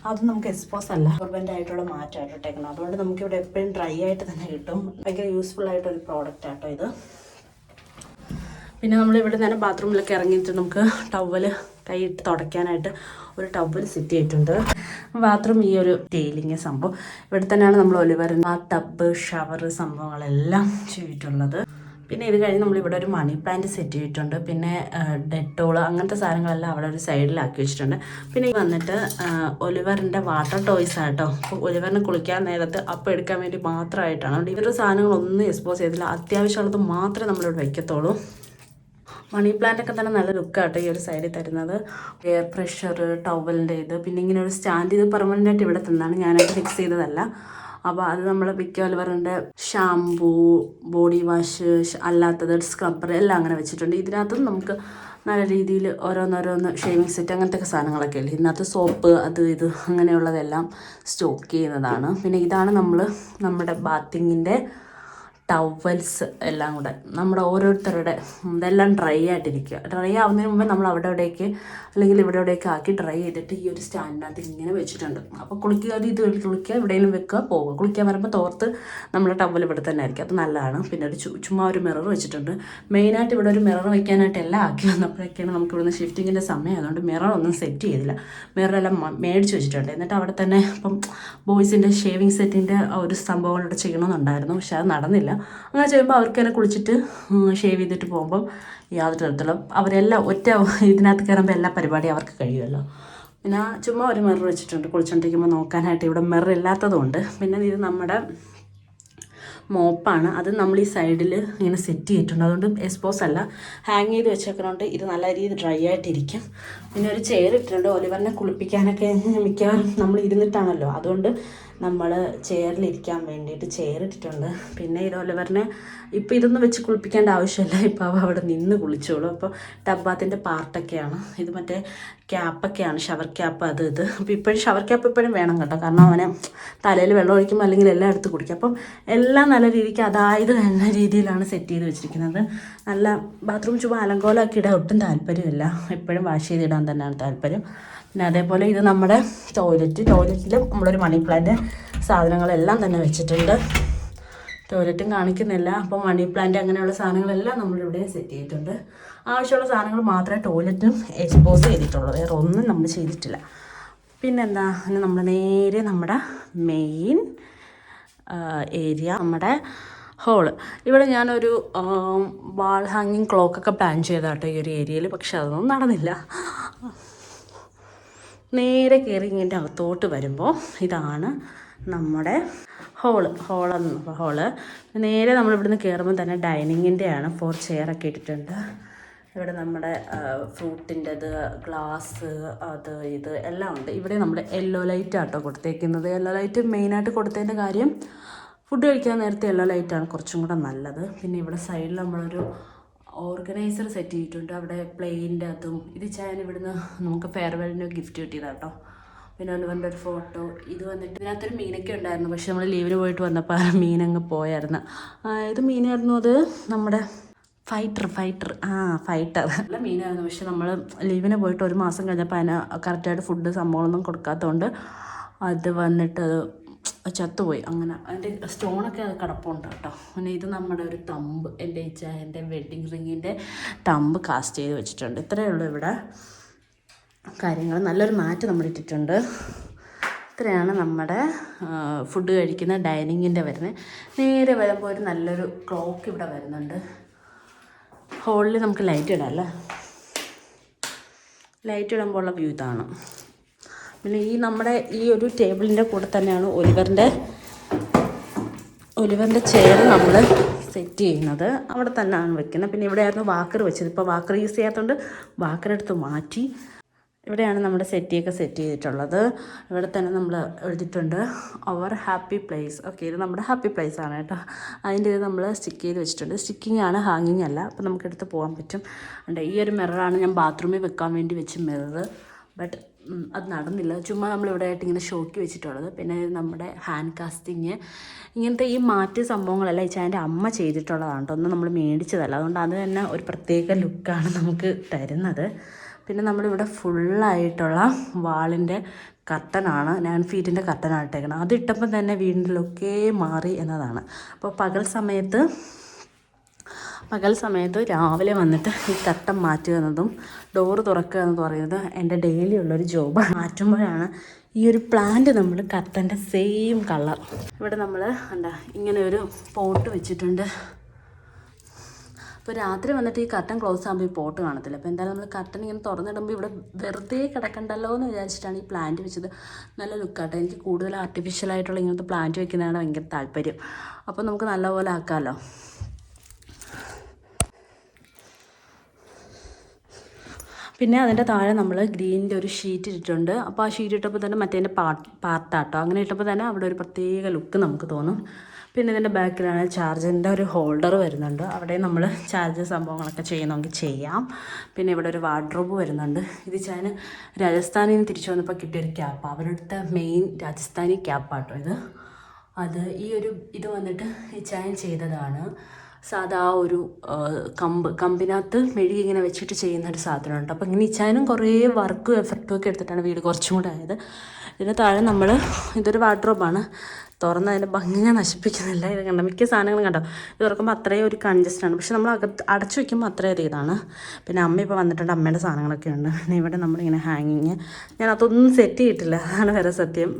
അത് നമുക്ക് എക്സ്പോസ് അല്ല, ഗവൺമെൻറ് ആയിട്ടുള്ള മാറ്റമായിട്ട് ഇട്ടേക്കണം. അതുകൊണ്ട് നമുക്ക് ഇവിടെ എപ്പോഴും ഡ്രൈ ആയിട്ട് തന്നെ കിട്ടും. ഭയങ്കര യൂസ്ഫുൾ ആയിട്ടൊരു പ്രോഡക്റ്റ് ആട്ടോ ഇത്. പിന്നെ നമ്മൾ ഇവിടെ തന്നെ ബാത്റൂമിലൊക്കെ ഇറങ്ങിയിട്ട് നമുക്ക് ടവല് കൈയിട്ട് തുടയ്ക്കാനായിട്ട് ഒരു ടവൽ സെറ്റ് ചെയ്തിട്ടുണ്ട്. ബാത്റൂം ഈ ഒരു ടൈലിങ് സംഭവം ഇവിടെ തന്നെയാണ് നമ്മൾ ഒലിവറിൻ്റെ ആ ടബ് ഷവർ സംഭവങ്ങളെല്ലാം ചെയ്തിട്ടുള്ളത്. പിന്നെ ഇത് കഴിഞ്ഞ് നമ്മളിവിടെ ഒരു മണി പ്ലാന്റ് സെറ്റ് ചെയ്തിട്ടുണ്ട്. പിന്നെ ഡെറ്റോള് അങ്ങനത്തെ സാധനങ്ങളെല്ലാം അവിടെ ഒരു സൈഡിലാക്കി വെച്ചിട്ടുണ്ട്. പിന്നെ വന്നിട്ട് ഒലിവറിൻ്റെ വാട്ടർ ടോയ്സ് ആട്ടോ. അപ്പോൾ ഒലിവറിന് കുളിക്കാൻ നേരത്ത് അപ്പം എടുക്കാൻ വേണ്ടി മാത്രമായിട്ടാണ്. അതുകൊണ്ട് ഇവരുടെ സാധനങ്ങളൊന്നും എക്സ്പോസ് ചെയ്തില്ല. അത്യാവശ്യമുള്ളത് മാത്രമേ നമ്മളിവിടെ വയ്ക്കത്തുള്ളൂ. മണി പ്ലാന്റ് ഒക്കെ തന്നെ നല്ല ലുക്കാട്ടോ ഈ ഒരു സൈഡിൽ തരുന്നത്. എയർ ഫ്രഷർ, ടവലിൻ്റെ ഇത്, പിന്നെ ഇങ്ങനെ ഒരു സ്റ്റാൻഡ്, ഇത് പെർമനൻ്റ് ആയിട്ട് ഇവിടെ തന്നാണ്, ഞാനായിട്ട് ഫിക്സ് ചെയ്തതല്ല. അപ്പോൾ അത് നമ്മൾ ഒലിവറിൻ്റെ ഷാംപൂ, ബോഡി വാഷ്, അല്ലാത്തത് സ്ക്രബ്ബർ എല്ലാം അങ്ങനെ വെച്ചിട്ടുണ്ട്. ഇതിനകത്തും നമുക്ക് നല്ല രീതിയിൽ ഓരോന്നോരോന്ന് ഷേവിങ് സെറ്റ് അങ്ങനത്തെ ഒക്കെ സാധനങ്ങളൊക്കെ അല്ലേ. ഇതിനകത്ത് സോപ്പ്, അത് ഇത് അങ്ങനെയുള്ളതെല്ലാം സ്റ്റോക്ക് ചെയ്യുന്നതാണ്. പിന്നെ ഇതാണ് നമ്മുടെ ബാത്തിങ്ങിൻ്റെ ടവൽസ് എല്ലാം കൂടെ നമ്മുടെ ഓരോരുത്തരുടെ ഇതെല്ലാം ഡ്രൈ ആയിട്ടിരിക്കുക. ഡ്രൈ ആവുന്നതിന് മുമ്പേ നമ്മൾ അവിടെ ഇവിടേക്ക് അല്ലെങ്കിൽ ഇവിടെ ഇവിടേക്ക് ആക്കി ഡ്രൈ ചെയ്തിട്ട് ഈ ഒരു സ്റ്റാൻഡിനകത്ത് ഇങ്ങനെ വെച്ചിട്ടുണ്ട്. അപ്പോൾ കുളിക്കുക, ഇത് കുളിക്കുക, എവിടെയെങ്കിലും വെക്കുക, പോവുക. കുളിക്കാൻ വരുമ്പോൾ തോർത്ത് നമ്മുടെ ടവൽ ഇവിടെ തന്നെ ആയിരിക്കും. അത് നല്ലതാണ്. പിന്നെ ഒരു ചുമ്മാ ഒരു മിറർ വെച്ചിട്ടുണ്ട്. മെയിനായിട്ട് ഇവിടെ ഒരു മിറർ വയ്ക്കാനായിട്ട് എല്ലാം ആക്കി വന്നപ്പോഴൊക്കെയാണ് നമുക്ക് ഇവിടുന്ന് ഷിഫ്റ്റിങ്ങിൻ്റെ സമയം. അതുകൊണ്ട് മിറർ ഒന്നും സെറ്റ് ചെയ്തില്ല. മിററെല്ലാം മേടിച്ച് വെച്ചിട്ടുണ്ട്. എന്നിട്ട് അവിടെ തന്നെ ഇപ്പം ബോയ്സിൻ്റെ ഷേവിങ് സെറ്റിൻ്റെ ഒരു സംഭവം ഇവിടെ ചെയ്യണമെന്നുണ്ടായിരുന്നു. പക്ഷെ അത് നടന്നില്ല. അങ്ങനെ ചെയ്യുമ്പോൾ അവർക്ക് തന്നെ കുളിച്ചിട്ട് ഷേവ് ചെയ്തിട്ട് പോകുമ്പം യാതൊരു തരത്തിലുള്ള അവരെല്ലാം ഒറ്റ ഇതിനകത്ത് കയറുമ്പോൾ എല്ലാ പരിപാടിയും അവർക്ക് കഴിയുമല്ലോ. പിന്നെ ചുമ്മാ ഒരു മിറർ വെച്ചിട്ടുണ്ട് കുളിച്ചുകൊണ്ടിരിക്കുമ്പോൾ നോക്കാനായിട്ട്. ഇവിടെ മിറർ ഇല്ലാത്തതുകൊണ്ട്. പിന്നെ ഇത് നമ്മുടെ മോപ്പാണ്. അത് നമ്മൾ ഈ സൈഡിൽ ഇങ്ങനെ സെറ്റ് ചെയ്തിട്ടുണ്ട്. അതുകൊണ്ട് എക്സ്പോസ് അല്ല, ഹാങ് ചെയ്ത് വെച്ചേക്കുന്നതുകൊണ്ട് ഇത് നല്ല രീതിയിൽ ഡ്രൈ ആയിട്ടിരിക്കും. പിന്നെ ഒരു ചെയർ ഇട്ടിട്ടുണ്ട്. ഒലിവറിനെ കുളിപ്പിക്കാനൊക്കെ മിക്കവാറും നമ്മൾ ഇരുന്നിട്ടാണല്ലോ, അതുകൊണ്ട് നമ്മൾ ചെയറിലിരിക്കാൻ വേണ്ടിയിട്ട് ചെയർ ഇട്ടിട്ടുണ്ട്. പിന്നെ ഇത് ഒലിവറിനെ ഇപ്പോൾ ഇതൊന്നും വെച്ച് കുളിപ്പിക്കേണ്ട ആവശ്യമില്ല. ഇപ്പോൾ അവ അവിടെ നിന്ന് കുളിച്ചോളൂ. അപ്പോൾ ടബാത്തിൻ്റെ പാർട്ടൊക്കെയാണ് ഇത്. മറ്റേ ക്യാപ്പൊക്കെയാണ്, ഷവർ ക്യാപ്പ്, അത് ഇത്. അപ്പോൾ ഇപ്പോഴും ഷവർ ക്യാപ്പ് ഇപ്പോഴും വേണം കേട്ടോ, കാരണം അവനെ തലയിൽ വെള്ളം ഒഴിക്കുമ്പോൾ അല്ലെങ്കിൽ എല്ലാം എടുത്ത് കുടിക്കും. അപ്പം എല്ലാം നല്ല രീതിക്ക് അതായത് എന്ന രീതിയിലാണ് സെറ്റ് ചെയ്ത് വെച്ചിരിക്കുന്നത്. നല്ല ബാത്റൂം ചുമ്മാ അലങ്കോലമാക്കി ഇടാൻ ഒട്ടും താല്പര്യമില്ല. എപ്പോഴും വാഷ് ചെയ്തിടാൻ തന്നെയാണ് താല്പര്യം. പിന്നെ അതേപോലെ ഇത് നമ്മുടെ ടോയ്ലറ്റിലും നമ്മളൊരു മണി പ്ലാന്റ് സാധനങ്ങളെല്ലാം തന്നെ വെച്ചിട്ടുണ്ട്. ടോയ്ലറ്റും കാണിക്കുന്നില്ല. അപ്പോൾ മണി പ്ലാന്റ് അങ്ങനെയുള്ള സാധനങ്ങളെല്ലാം നമ്മളിവിടെ സെറ്റ് ചെയ്തിട്ടുണ്ട്. ആവശ്യമുള്ള സാധനങ്ങൾ മാത്രമേ ടോയ്ലറ്റും എക്സ്പോസ് ചെയ്തിട്ടുള്ളൂ, വേറെ ഒന്നും നമ്മൾ ചെയ്തിട്ടില്ല. പിന്നെന്താ, നമ്മൾ നേരെ നമ്മുടെ മെയിൻ ഏരിയ, നമ്മുടെ ഹോള്. ഇവിടെ ഞാനൊരു വാൾ ഹാങ്ങിങ് ക്ലോക്കൊക്കെ പ്ലാൻ ചെയ്താട്ടോ ഈ ഒരു ഏരിയയിൽ. പക്ഷെ അതൊന്നും നടന്നില്ല. നേരെ കയറി ഇങ്ങനെ അകത്തോട്ട് വരുമ്പോൾ ഇതാണ് നമ്മുടെ ഹോള്. നേരെ നമ്മളിവിടുന്ന് കയറുമ്പോൾ തന്നെ ഡൈനിങ്ങിൻ്റെയാണ്. 4 ചെയറൊക്കെ ഇട്ടിട്ടുണ്ട്. ഇവിടെ നമ്മുടെ ഫ്രൂട്ടിൻ്റെത്, ഗ്ലാസ്, അത് ഇത് എല്ലാം ഉണ്ട്. ഇവിടെ നമ്മൾ യെല്ലോ ലൈറ്റ് ആട്ടോ കൊടുത്തേക്കുന്നത്. യെല്ലോ ലൈറ്റ് മെയിനായിട്ട് കൊടുത്തതിൻ്റെ കാര്യം, ഫുഡ് കഴിക്കാൻ നേരത്തെ യെല്ലോ ലൈറ്റാണ് കുറച്ചും കൂടെ നല്ലത്. പിന്നെ ഇവിടെ സൈഡിൽ നമ്മളൊരു ഓർഗനൈസർ സെറ്റ് ചെയ്തിട്ടുണ്ട്. അവിടെ പ്ലെയിൻ്റെ അതും ഇത് ഞാൻ ഇവിടുന്ന് നമുക്ക് ഫെയർവെല്ലിന് ഗിഫ്റ്റ് കിട്ടിയതാട്ടോ. പിന്നെ ഒലിവറിൻ്റെ ഒരു ഫോട്ടോ. ഇത് വന്നിട്ട് ഇതിനകത്തൊരു മീനൊക്കെ ഉണ്ടായിരുന്നു, പക്ഷെ നമ്മൾ ലീവിന് പോയിട്ട് വന്നപ്പോൾ ആ മീനങ്ങ് പോയായിരുന്നു. ഇത് മീനായിരുന്നു, അത് നമ്മുടെ ഫൈറ്റർ നല്ല മീനായിരുന്നു. പക്ഷെ നമ്മൾ ലീവിന് പോയിട്ട് 1 മാസം കഴിഞ്ഞപ്പോൾ അതിന് കറക്റ്റായിട്ട് ഫുഡ് സംഭവങ്ങളൊന്നും കൊടുക്കാത്തതുകൊണ്ട് അത് വന്നിട്ട് അത് ചത്തുപോയി. അങ്ങനെ അതിൻ്റെ സ്റ്റോണൊക്കെ അത് കിടപ്പുണ്ട് കേട്ടോ. പിന്നെ ഇത് നമ്മുടെ ഒരു തമ്പ്, എൻ്റെ വെഡ്ഡിങ് റിങ്ങിൻ്റെ തമ്പ് കാസ്റ്റ് ചെയ്ത് വെച്ചിട്ടുണ്ട്. ഇത്രയേ ഉള്ളൂ ഇവിടെ കാര്യങ്ങൾ. നല്ലൊരു മാറ്റ് നമ്മൾ ഇട്ടിട്ടുണ്ട്. ഇത്രയാണ് നമ്മുടെ ഫുഡ് കഴിക്കുന്ന ഡൈനിങ്ങിൻ്റെ വരുന്നത്. നേരെ വരുമ്പോൾ ഒരു നല്ലൊരു ക്ലോക്ക് ഇവിടെ വരുന്നുണ്ട്. ഹോളിൽ നമുക്ക് ലൈറ്റ് ഇടാം അല്ലേ. ലൈറ്റ് ഇടുമ്പോൾ ഉള്ള വ്യൂ ഇതാണ്. പിന്നെ നമ്മുടെ ഈ ഒരു ടേബിളിൻ്റെ കൂടെ തന്നെയാണ് ഒലിവറിൻ്റെ ചെയർ നമ്മൾ സെറ്റ് ചെയ്യുന്നത്. അവിടെ തന്നെയാണ് വെക്കുന്നത്. പിന്നെ ഇവിടെയായിരുന്നു വാക്കർ വെച്ചത്. ഇപ്പോൾ വാക്കർ യൂസ് ചെയ്യാത്തതുകൊണ്ട് വാക്കറെടുത്ത് മാറ്റി. ഇവിടെയാണ് നമ്മുടെ സെറ്റിയൊക്കെ സെറ്റ് ചെയ്തിട്ടുള്ളത്. ഇവിടെ തന്നെ നമ്മൾ എഴുതിയിട്ടുണ്ട് അവർ ഹാപ്പി പ്ലേസ്. ഓക്കെ, ഇത് നമ്മുടെ ഹാപ്പി പ്ലേസ് ആണ് കേട്ടോ. അതിൻ്റെ ഇത് നമ്മൾ സ്റ്റിക്ക് ചെയ്ത് വെച്ചിട്ടുണ്ട്. സ്റ്റിക്കിങ് ആണ്, ഹാങ്ങിങ് അല്ല. അപ്പോൾ നമുക്കെടുത്ത് പോകാൻ പറ്റും. ഉണ്ട് ഈ ഒരു മിററാണ് ഞാൻ ബാത്റൂമിൽ വെക്കാൻ വേണ്ടി വെച്ച മിറർ. ബട്ട് അത് നടന്നില്ല. ചുമ്മാ നമ്മളിവിടെ ആയിട്ട് ഇങ്ങനെ ഷോക്കി വെച്ചിട്ടുള്ളത്. പിന്നെ നമ്മുടെ ഹാൻഡ് കാസ്റ്റിങ്, ഇങ്ങനത്തെ ഈ മാറ്റ് സംഭവങ്ങളെല്ലാം എൻ്റെ അമ്മ ചെയ്തിട്ടുള്ളതാണ് കേട്ടോ. ഒന്നും നമ്മൾ മേടിച്ചതല്ല. അതുകൊണ്ട് അത് തന്നെ ഒരു പ്രത്യേക ലുക്കാണ് നമുക്ക് തരുന്നത്. പിന്നെ നമ്മളിവിടെ ഫുള്ളായിട്ടുള്ള വാളിൻ്റെ കർട്ടനാണ്, 9 ഫീറ്റിൻ്റെ കർട്ടനാണ് ഇട്ടേക്കുന്നത്. അത് ഇട്ടപ്പോൾ തന്നെ വീടിൻ്റെ ലുക്കേ മാറി എന്നതാണ്. അപ്പോൾ പകൽ സമയത്ത് പകൽ സമയത്ത് രാവിലെ വന്നിട്ട് ഈ കർട്ടൻ മാറ്റുക എന്നതും ഡോറ് തുറക്കുക എന്ന് പറയുന്നത് എൻ്റെ ഡെയിലി ഉള്ളൊരു ജോബാണ്. മാറ്റുമ്പോഴാണ് ഈ ഒരു പ്ലാന്റ് നമ്മൾ കർട്ടൻ്റെ സെയിം കളർ. ഇവിടെ നമ്മൾ എന്താ ഇങ്ങനെ ഒരു പോട്ട് വെച്ചിട്ടുണ്ട്. അപ്പോൾ രാത്രി വന്നിട്ട് ഈ കർട്ടൻ ക്ലോസ് ആകുമ്പോൾ ഈ പോട്ട് കാണത്തില്ല. അപ്പോൾ എന്തായാലും നമ്മൾ കർട്ടൻ ഇങ്ങനെ തുറന്നിടുമ്പോൾ ഇവിടെ വെറുതെ കിടക്കണ്ടല്ലോ എന്ന് വിചാരിച്ചിട്ടാണ് ഈ പ്ലാന്റ് വെച്ചത്. നല്ല ലുക്കാട്ടോ. എനിക്ക് കൂടുതൽ ആർട്ടിഫിഷ്യലായിട്ടുള്ള ഇങ്ങനത്തെ പ്ലാന്റ് വെക്കുന്നതാണ് ഭയങ്കര താല്പര്യം. അപ്പോൾ നമുക്ക് നല്ലപോലെ ആക്കാമല്ലോ. പിന്നെ അതിൻ്റെ താഴെ നമ്മൾ ഗ്രീനിൻ്റെ ഒരു ഷീറ്റ് ഇട്ടിട്ടുണ്ട്. അപ്പോൾ ആ ഷീറ്റ് ഇട്ടപ്പോൾ തന്നെ മറ്റേതിൻ്റെ പാർട്ടാട്ടോ. അങ്ങനെ ഇട്ടപ്പോൾ തന്നെ അവിടെ ഒരു പ്രത്യേക ലുക്ക് നമുക്ക് തോന്നും. പിന്നെ ഇതിൻ്റെ ബാക്കിലാണ് ചാർജറിൻ്റെ ഒരു ഹോൾഡർ വരുന്നുണ്ട്. അവിടെ നമ്മൾ ചാർജ് സംഭവങ്ങളൊക്കെ ചെയ്യണമെങ്കിൽ ചെയ്യാം. പിന്നെ ഇവിടെ ഒരു വാർഡ്രോബ് വരുന്നുണ്ട്. ഇത് ഞാൻ രാജസ്ഥാനിൽ നിന്ന് തിരിച്ചു വന്നപ്പോൾ കിട്ടിയൊരു ക്യാപ്പാണ്. അവരുടെ മെയിൻ രാജസ്ഥാനി ക്യാപ്പാട്ടോ ഇത്. ഇത് വന്നിട്ട് ഈ ചായൻ ചെയ്തതാണ്. സാധാ ഒരു കമ്പിനകത്ത് മെഴുകി ഇങ്ങനെ വെച്ചിട്ട് ചെയ്യുന്നൊരു സാധനമുണ്ട്. അപ്പോൾ ഇങ്ങനെ ഇച്ചാനും കുറേ വർക്കും എഫർട്ടും ഒക്കെ എടുത്തിട്ടാണ് വീട് കുറച്ചും കൂടെ ആയത്. ഇതിന് താഴെ ഇതൊരു വാർഡ്രോബാണ്. തുറന്ന് അതിൻ്റെ ഭംഗി ഞാൻ നശിപ്പിക്കുന്നില്ല. ഇത് കണ്ടോ, മിക്ക സാധനങ്ങളും കണ്ടോ, ഇത് തുറക്കുമ്പോൾ അത്രയും ഒരു കൺജസ്റ്റാണ്. പക്ഷെ നമ്മൾ അടച്ചു വയ്ക്കുമ്പോൾ അത്രയധികം ഇതാണ്. പിന്നെ അമ്മ ഇപ്പോൾ വന്നിട്ടുണ്ട്, അമ്മയുടെ സാധനങ്ങളൊക്കെ ഉണ്ട്. പിന്നെ ഇവിടെ നമ്മളിങ്ങനെ ഹാങ്ങിങ്, ഞാൻ അതൊന്നും സെറ്റ് ചെയ്തിട്ടില്ല, അതാണ് വേറെ സത്യം.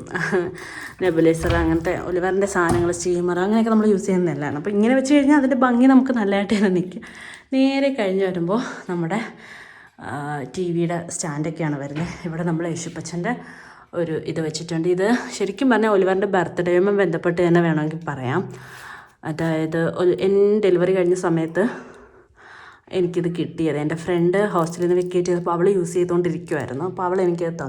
നെബുലൈസർ, അങ്ങനത്തെ ഒലിവറിൻ്റെ സാധനങ്ങൾ, സ്റ്റീമർ, അങ്ങനെയൊക്കെ നമ്മൾ യൂസ് ചെയ്യുന്നതല്ലാണ്. അപ്പോൾ ഇങ്ങനെ വെച്ച് കഴിഞ്ഞാൽ അതിൻ്റെ ഭംഗി നമുക്ക് നല്ലതായിട്ട് തന്നെ നിൽക്കും. നേരെ കഴിഞ്ഞ് വരുമ്പോൾ നമ്മുടെ TV-യുടെ സ്റ്റാൻഡൊക്കെയാണ് വരുന്നത്. ഇവിടെ നമ്മൾ യേശുപ്പച്ചൻ്റെ ഒരു ഇത് വെച്ചിട്ടുണ്ട്. ഇത് ശരിക്കും പറഞ്ഞാൽ ഒലിവറിൻ്റെ ബർത്ത്ഡേയുമായി ബന്ധപ്പെട്ട് തന്നെ വേണമെങ്കിൽ പറയാം. അതായത് ഡെലിവറി കഴിഞ്ഞ സമയത്ത് എനിക്കിത് കിട്ടിയത്. എൻ്റെ ഫ്രണ്ട് ഹോസ്റ്റലിൽ നിന്ന് വെക്കേറ്റ് ചെയ്തപ്പോൾ അവൾ യൂസ് ചെയ്തുകൊണ്ടിരിക്കുമായിരുന്നു. അപ്പോൾ അവൾ എനിക്കത്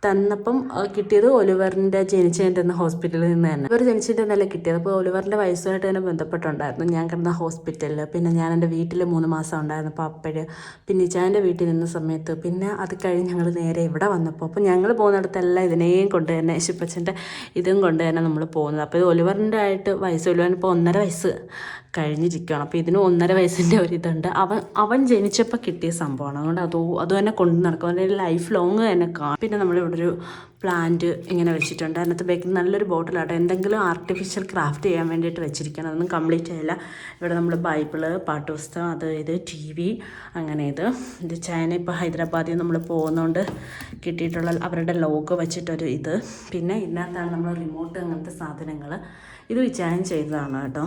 തന്നപ്പം കിട്ടിയത് ഒലിവറിൻ്റെ ജനിച്ചതിൻ്റെ ഹോസ്പിറ്റലിൽ നിന്ന് തന്നെ. ഒലിവർ ജനിച്ചതിൻ്റെ നല്ല കിട്ടിയത്. അപ്പോൾ ഒലിവറിൻ്റെ വയസ്സുമായിട്ട് തന്നെ ബന്ധപ്പെട്ടുണ്ടായിരുന്നു. ഞാൻ കിടന്ന ഹോസ്പിറ്റലിൽ, പിന്നെ ഞാൻ എൻ്റെ വീട്ടിൽ 3 മാസം ഉണ്ടായിരുന്നു. അപ്പോൾ പിന്നെ ഇച്ചാൻ്റെ വീട്ടിൽ നിന്ന സമയത്ത്, പിന്നെ അത് കഴിഞ്ഞ് ഞങ്ങൾ നേരെ ഇവിടെ വന്നപ്പോൾ, അപ്പോൾ ഞങ്ങൾ പോകുന്നിടത്തെല്ലാം ഇതിനെയും കൊണ്ട് തന്നെ യേശുപ്പച്ചൻ്റെ ഇതും കൊണ്ട് തന്നെ നമ്മൾ പോകുന്നത്. അപ്പോൾ ഇത് ഒലിവറിൻ്റെ ആയിട്ട് ഒലിവറിന് ഇപ്പോൾ 1.5 വയസ്സ് കഴിഞ്ഞിരിക്കുകയാണ്. അപ്പോൾ ഇതിന് 1.5 വയസ്സിൻ്റെ ഒരിതുണ്ട്. അവൻ ജനിച്ചപ്പോൾ കിട്ടിയ സംഭവമാണ്. അതുകൊണ്ട് അത് തന്നെ കൊണ്ട് നടക്കും. അതിൻ്റെ ലൈഫ് ലോങ് തന്നെ കാണും. പിന്നെ നമ്മളിവിടെ ഒരു പ്ലാന്റ് ഇങ്ങനെ വെച്ചിട്ടുണ്ട്. അതിനകത്ത് ബേക്കിൽ നല്ലൊരു ബോട്ടിലാട്ടോ. എന്തെങ്കിലും ആർട്ടിഫിഷ്യൽ ക്രാഫ്റ്റ് ചെയ്യാൻ വേണ്ടിയിട്ട് വെച്ചിരിക്കണം. അതൊന്നും കംപ്ലീറ്റ് ആയില്ല. ഇവിടെ നമ്മൾ ബൈബിള്, പാട്ടുപുസ്തകം, ഇത് TV, അങ്ങനെ ഇത് ചൈന. ഇപ്പോൾ ഹൈദരാബാദിൽ നമ്മൾ പോകുന്നതുകൊണ്ട് കിട്ടിയിട്ടുള്ള അവരുടെ ലോഗോ വെച്ചിട്ടൊരു ഇത്. പിന്നെ ഇതിനകത്താണ് നമ്മൾ റിമോട്ട്, അങ്ങനത്തെ സാധനങ്ങൾ. ഇത് ഇച്ചായൻ ചെയ്തതാണ് കേട്ടോ.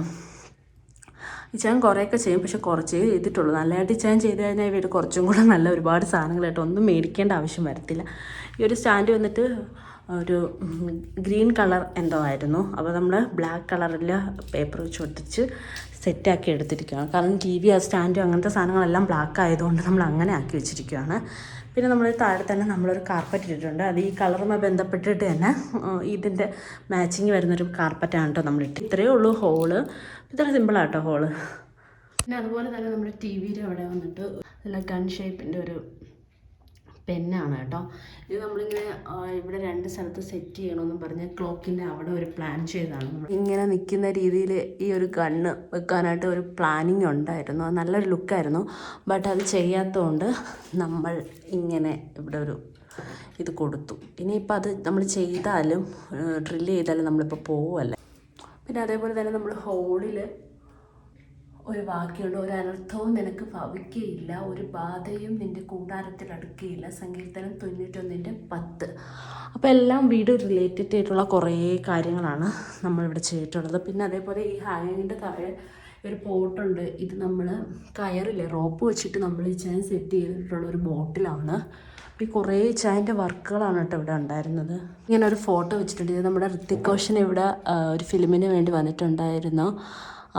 ഇച്ചായൻ കുറേയൊക്കെ ചെയ്യും, പക്ഷെ കുറച്ചേ ചെയ്തിട്ടുള്ളൂ. നല്ലതായിട്ട് ഇച്ചായൻ ചെയ്ത് കഴിഞ്ഞാൽ വീട് കുറച്ചും കൂടെ നല്ല ഒരുപാട് സാധനങ്ങളായിട്ട് ഒന്നും മേടിക്കേണ്ട ആവശ്യം വരത്തില്ല. ഈ ഒരു സ്റ്റാൻഡ് വന്നിട്ട് ഒരു ഗ്രീൻ കളർ എന്തോ ആയിരുന്നു. അപ്പോൾ നമ്മൾ ബ്ലാക്ക് കളറിൽ പേപ്പർ വെച്ച് ഒട്ടിച്ച് സെറ്റാക്കി എടുത്തിരിക്കുകയാണ്. കാരണം TV, ആ സ്റ്റാൻഡും അങ്ങനത്തെ സാധനങ്ങളെല്ലാം ബ്ലാക്ക് ആയതുകൊണ്ട് നമ്മൾ അങ്ങനെ ആക്കി വെച്ചിരിക്കുകയാണ്. പിന്നെ നമ്മൾ താഴെ തന്നെ നമ്മളൊരു കാർപ്പറ്റ് ഇട്ടിട്ടുണ്ട്. അത് ഈ കളറുമായി ബന്ധപ്പെട്ടിട്ട് തന്നെ ഇതിൻ്റെ മാച്ചിങ് വരുന്നൊരു കാർപ്പറ്റാണ് കേട്ടോ നമ്മളിട്ട്. ഇത്രയേ ഉള്ളൂ ഹോള്. ഇത്ര സിമ്പിളാട്ടോ ഹോള്. പിന്നെ അതുപോലെ തന്നെ നമ്മുടെ TV-യുടെ അവിടെ വന്നിട്ട് നല്ല ഗൺ ഷേപ്പിൻ്റെ ഒരു പെന്നാണ് കേട്ടോ. ഇത് നമ്മളിങ്ങനെ ഇവിടെ 2 സ്ഥലത്ത് സെറ്റ് ചെയ്യണമെന്ന് പറഞ്ഞ് ക്ലോക്കിൻ്റെ അവിടെ ഒരു പ്ലാൻ ചെയ്തതാണ്. നമ്മൾ ഇങ്ങനെ നിൽക്കുന്ന രീതിയിൽ ഈ ഒരു ഗണ്ണ് വെക്കാനായിട്ട് ഒരു പ്ലാനിങ് ഉണ്ടായിരുന്നു. അത് നല്ലൊരു ലുക്കായിരുന്നു. ബട്ട് അത് ചെയ്യാത്തതുകൊണ്ട് നമ്മൾ ഇങ്ങനെ ഇവിടെ ഒരു ഇത് കൊടുത്തു. ഇനിയിപ്പോൾ അത് നമ്മൾ ചെയ്താലും ഡ്രില്ല് ചെയ്താലും നമ്മളിപ്പോൾ പോവുമല്ലേ. പിന്നെ അതേപോലെ തന്നെ നമ്മൾ ഹോളിൽ ഒരു വാക്യമുണ്ട്: ഒരു അനർത്ഥവും നിനക്ക് ഭവിക്കുകയില്ല, ഒരു ബാധയും നിൻ്റെ കൂടാരത്തിൽ അടുക്കുകയില്ല. സങ്കീർത്തനം 91:10. അപ്പോൾ എല്ലാം വീട് റിലേറ്റഡ് ആയിട്ടുള്ള കുറേ കാര്യങ്ങളാണ് നമ്മളിവിടെ ചെയ്തിട്ടുള്ളത്. പിന്നെ അതേപോലെ ഈ ഹാങ്ങിൻ്റെ താഴെ ഒരു പോട്ടുണ്ട്. ഇത് നമ്മൾ കയറില്ലേ, റോപ്പ് വെച്ചിട്ട് നമ്മൾ ഈ ചായ സെറ്റ് ചെയ്തിട്ടുള്ള ഒരു ബോട്ടിലാണ്. അപ്പോൾ ഈ കുറേ ചായൻ്റെ വർക്കുകളാണ് കേട്ടോ ഇവിടെ ഉണ്ടായിരുന്നത്. ഇങ്ങനെ ഒരു ഫോട്ടോ വെച്ചിട്ടുണ്ട്. ഇത് നമ്മുടെ ഋത്തിക് റോഷൻ ഇവിടെ ഒരു ഫിലിമിന് വേണ്ടി വന്നിട്ടുണ്ടായിരുന്നു.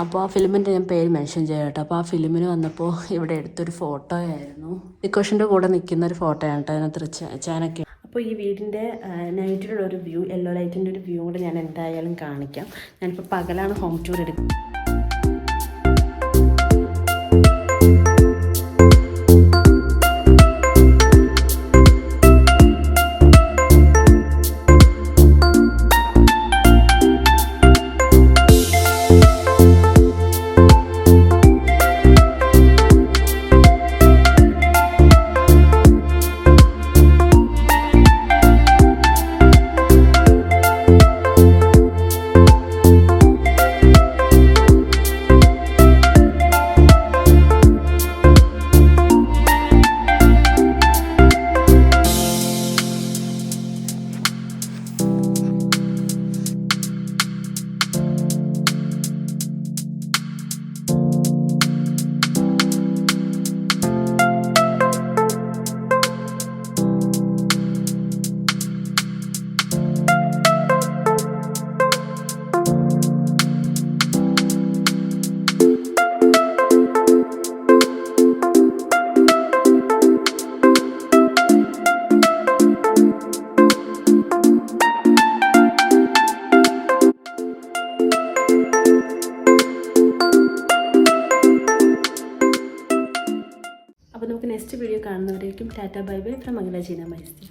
അപ്പോൾ ആ ഫിലിമിൻ്റെ ഞാൻ പേര് മെൻഷൻ ചെയ്യാം കേട്ടോ. അപ്പോൾ ആ ഫിലിമിന് വന്നപ്പോൾ ഇവിടെ എടുത്തൊരു ഫോട്ടോ ആയിരുന്നു. ഋത്തിക് റോഷൻ്റെ കൂടെ നിൽക്കുന്ന ഒരു ഫോട്ടോയാണ് കേട്ടോ അതിനകത്ത് ചാനൊക്കെ. അപ്പോൾ ഈ വീടിൻ്റെ നൈറ്റിലുള്ള ഒരു വ്യൂ, യെല്ലോ ലൈറ്റിൻ്റെ ഒരു വ്യൂ കൂടെ ഞാൻ എന്തായാലും കാണിക്കാം. ഞാനിപ്പോൾ പകലാണ് ഹോം ടൂർ എടുക്കുന്നത്. അപ്പോൾ നമുക്ക് നെക്സ്റ്റ് വീഡിയോ കാണുന്നവരേക്കും tata bye bye from Akhila Jeena മൈസ്ത്യ.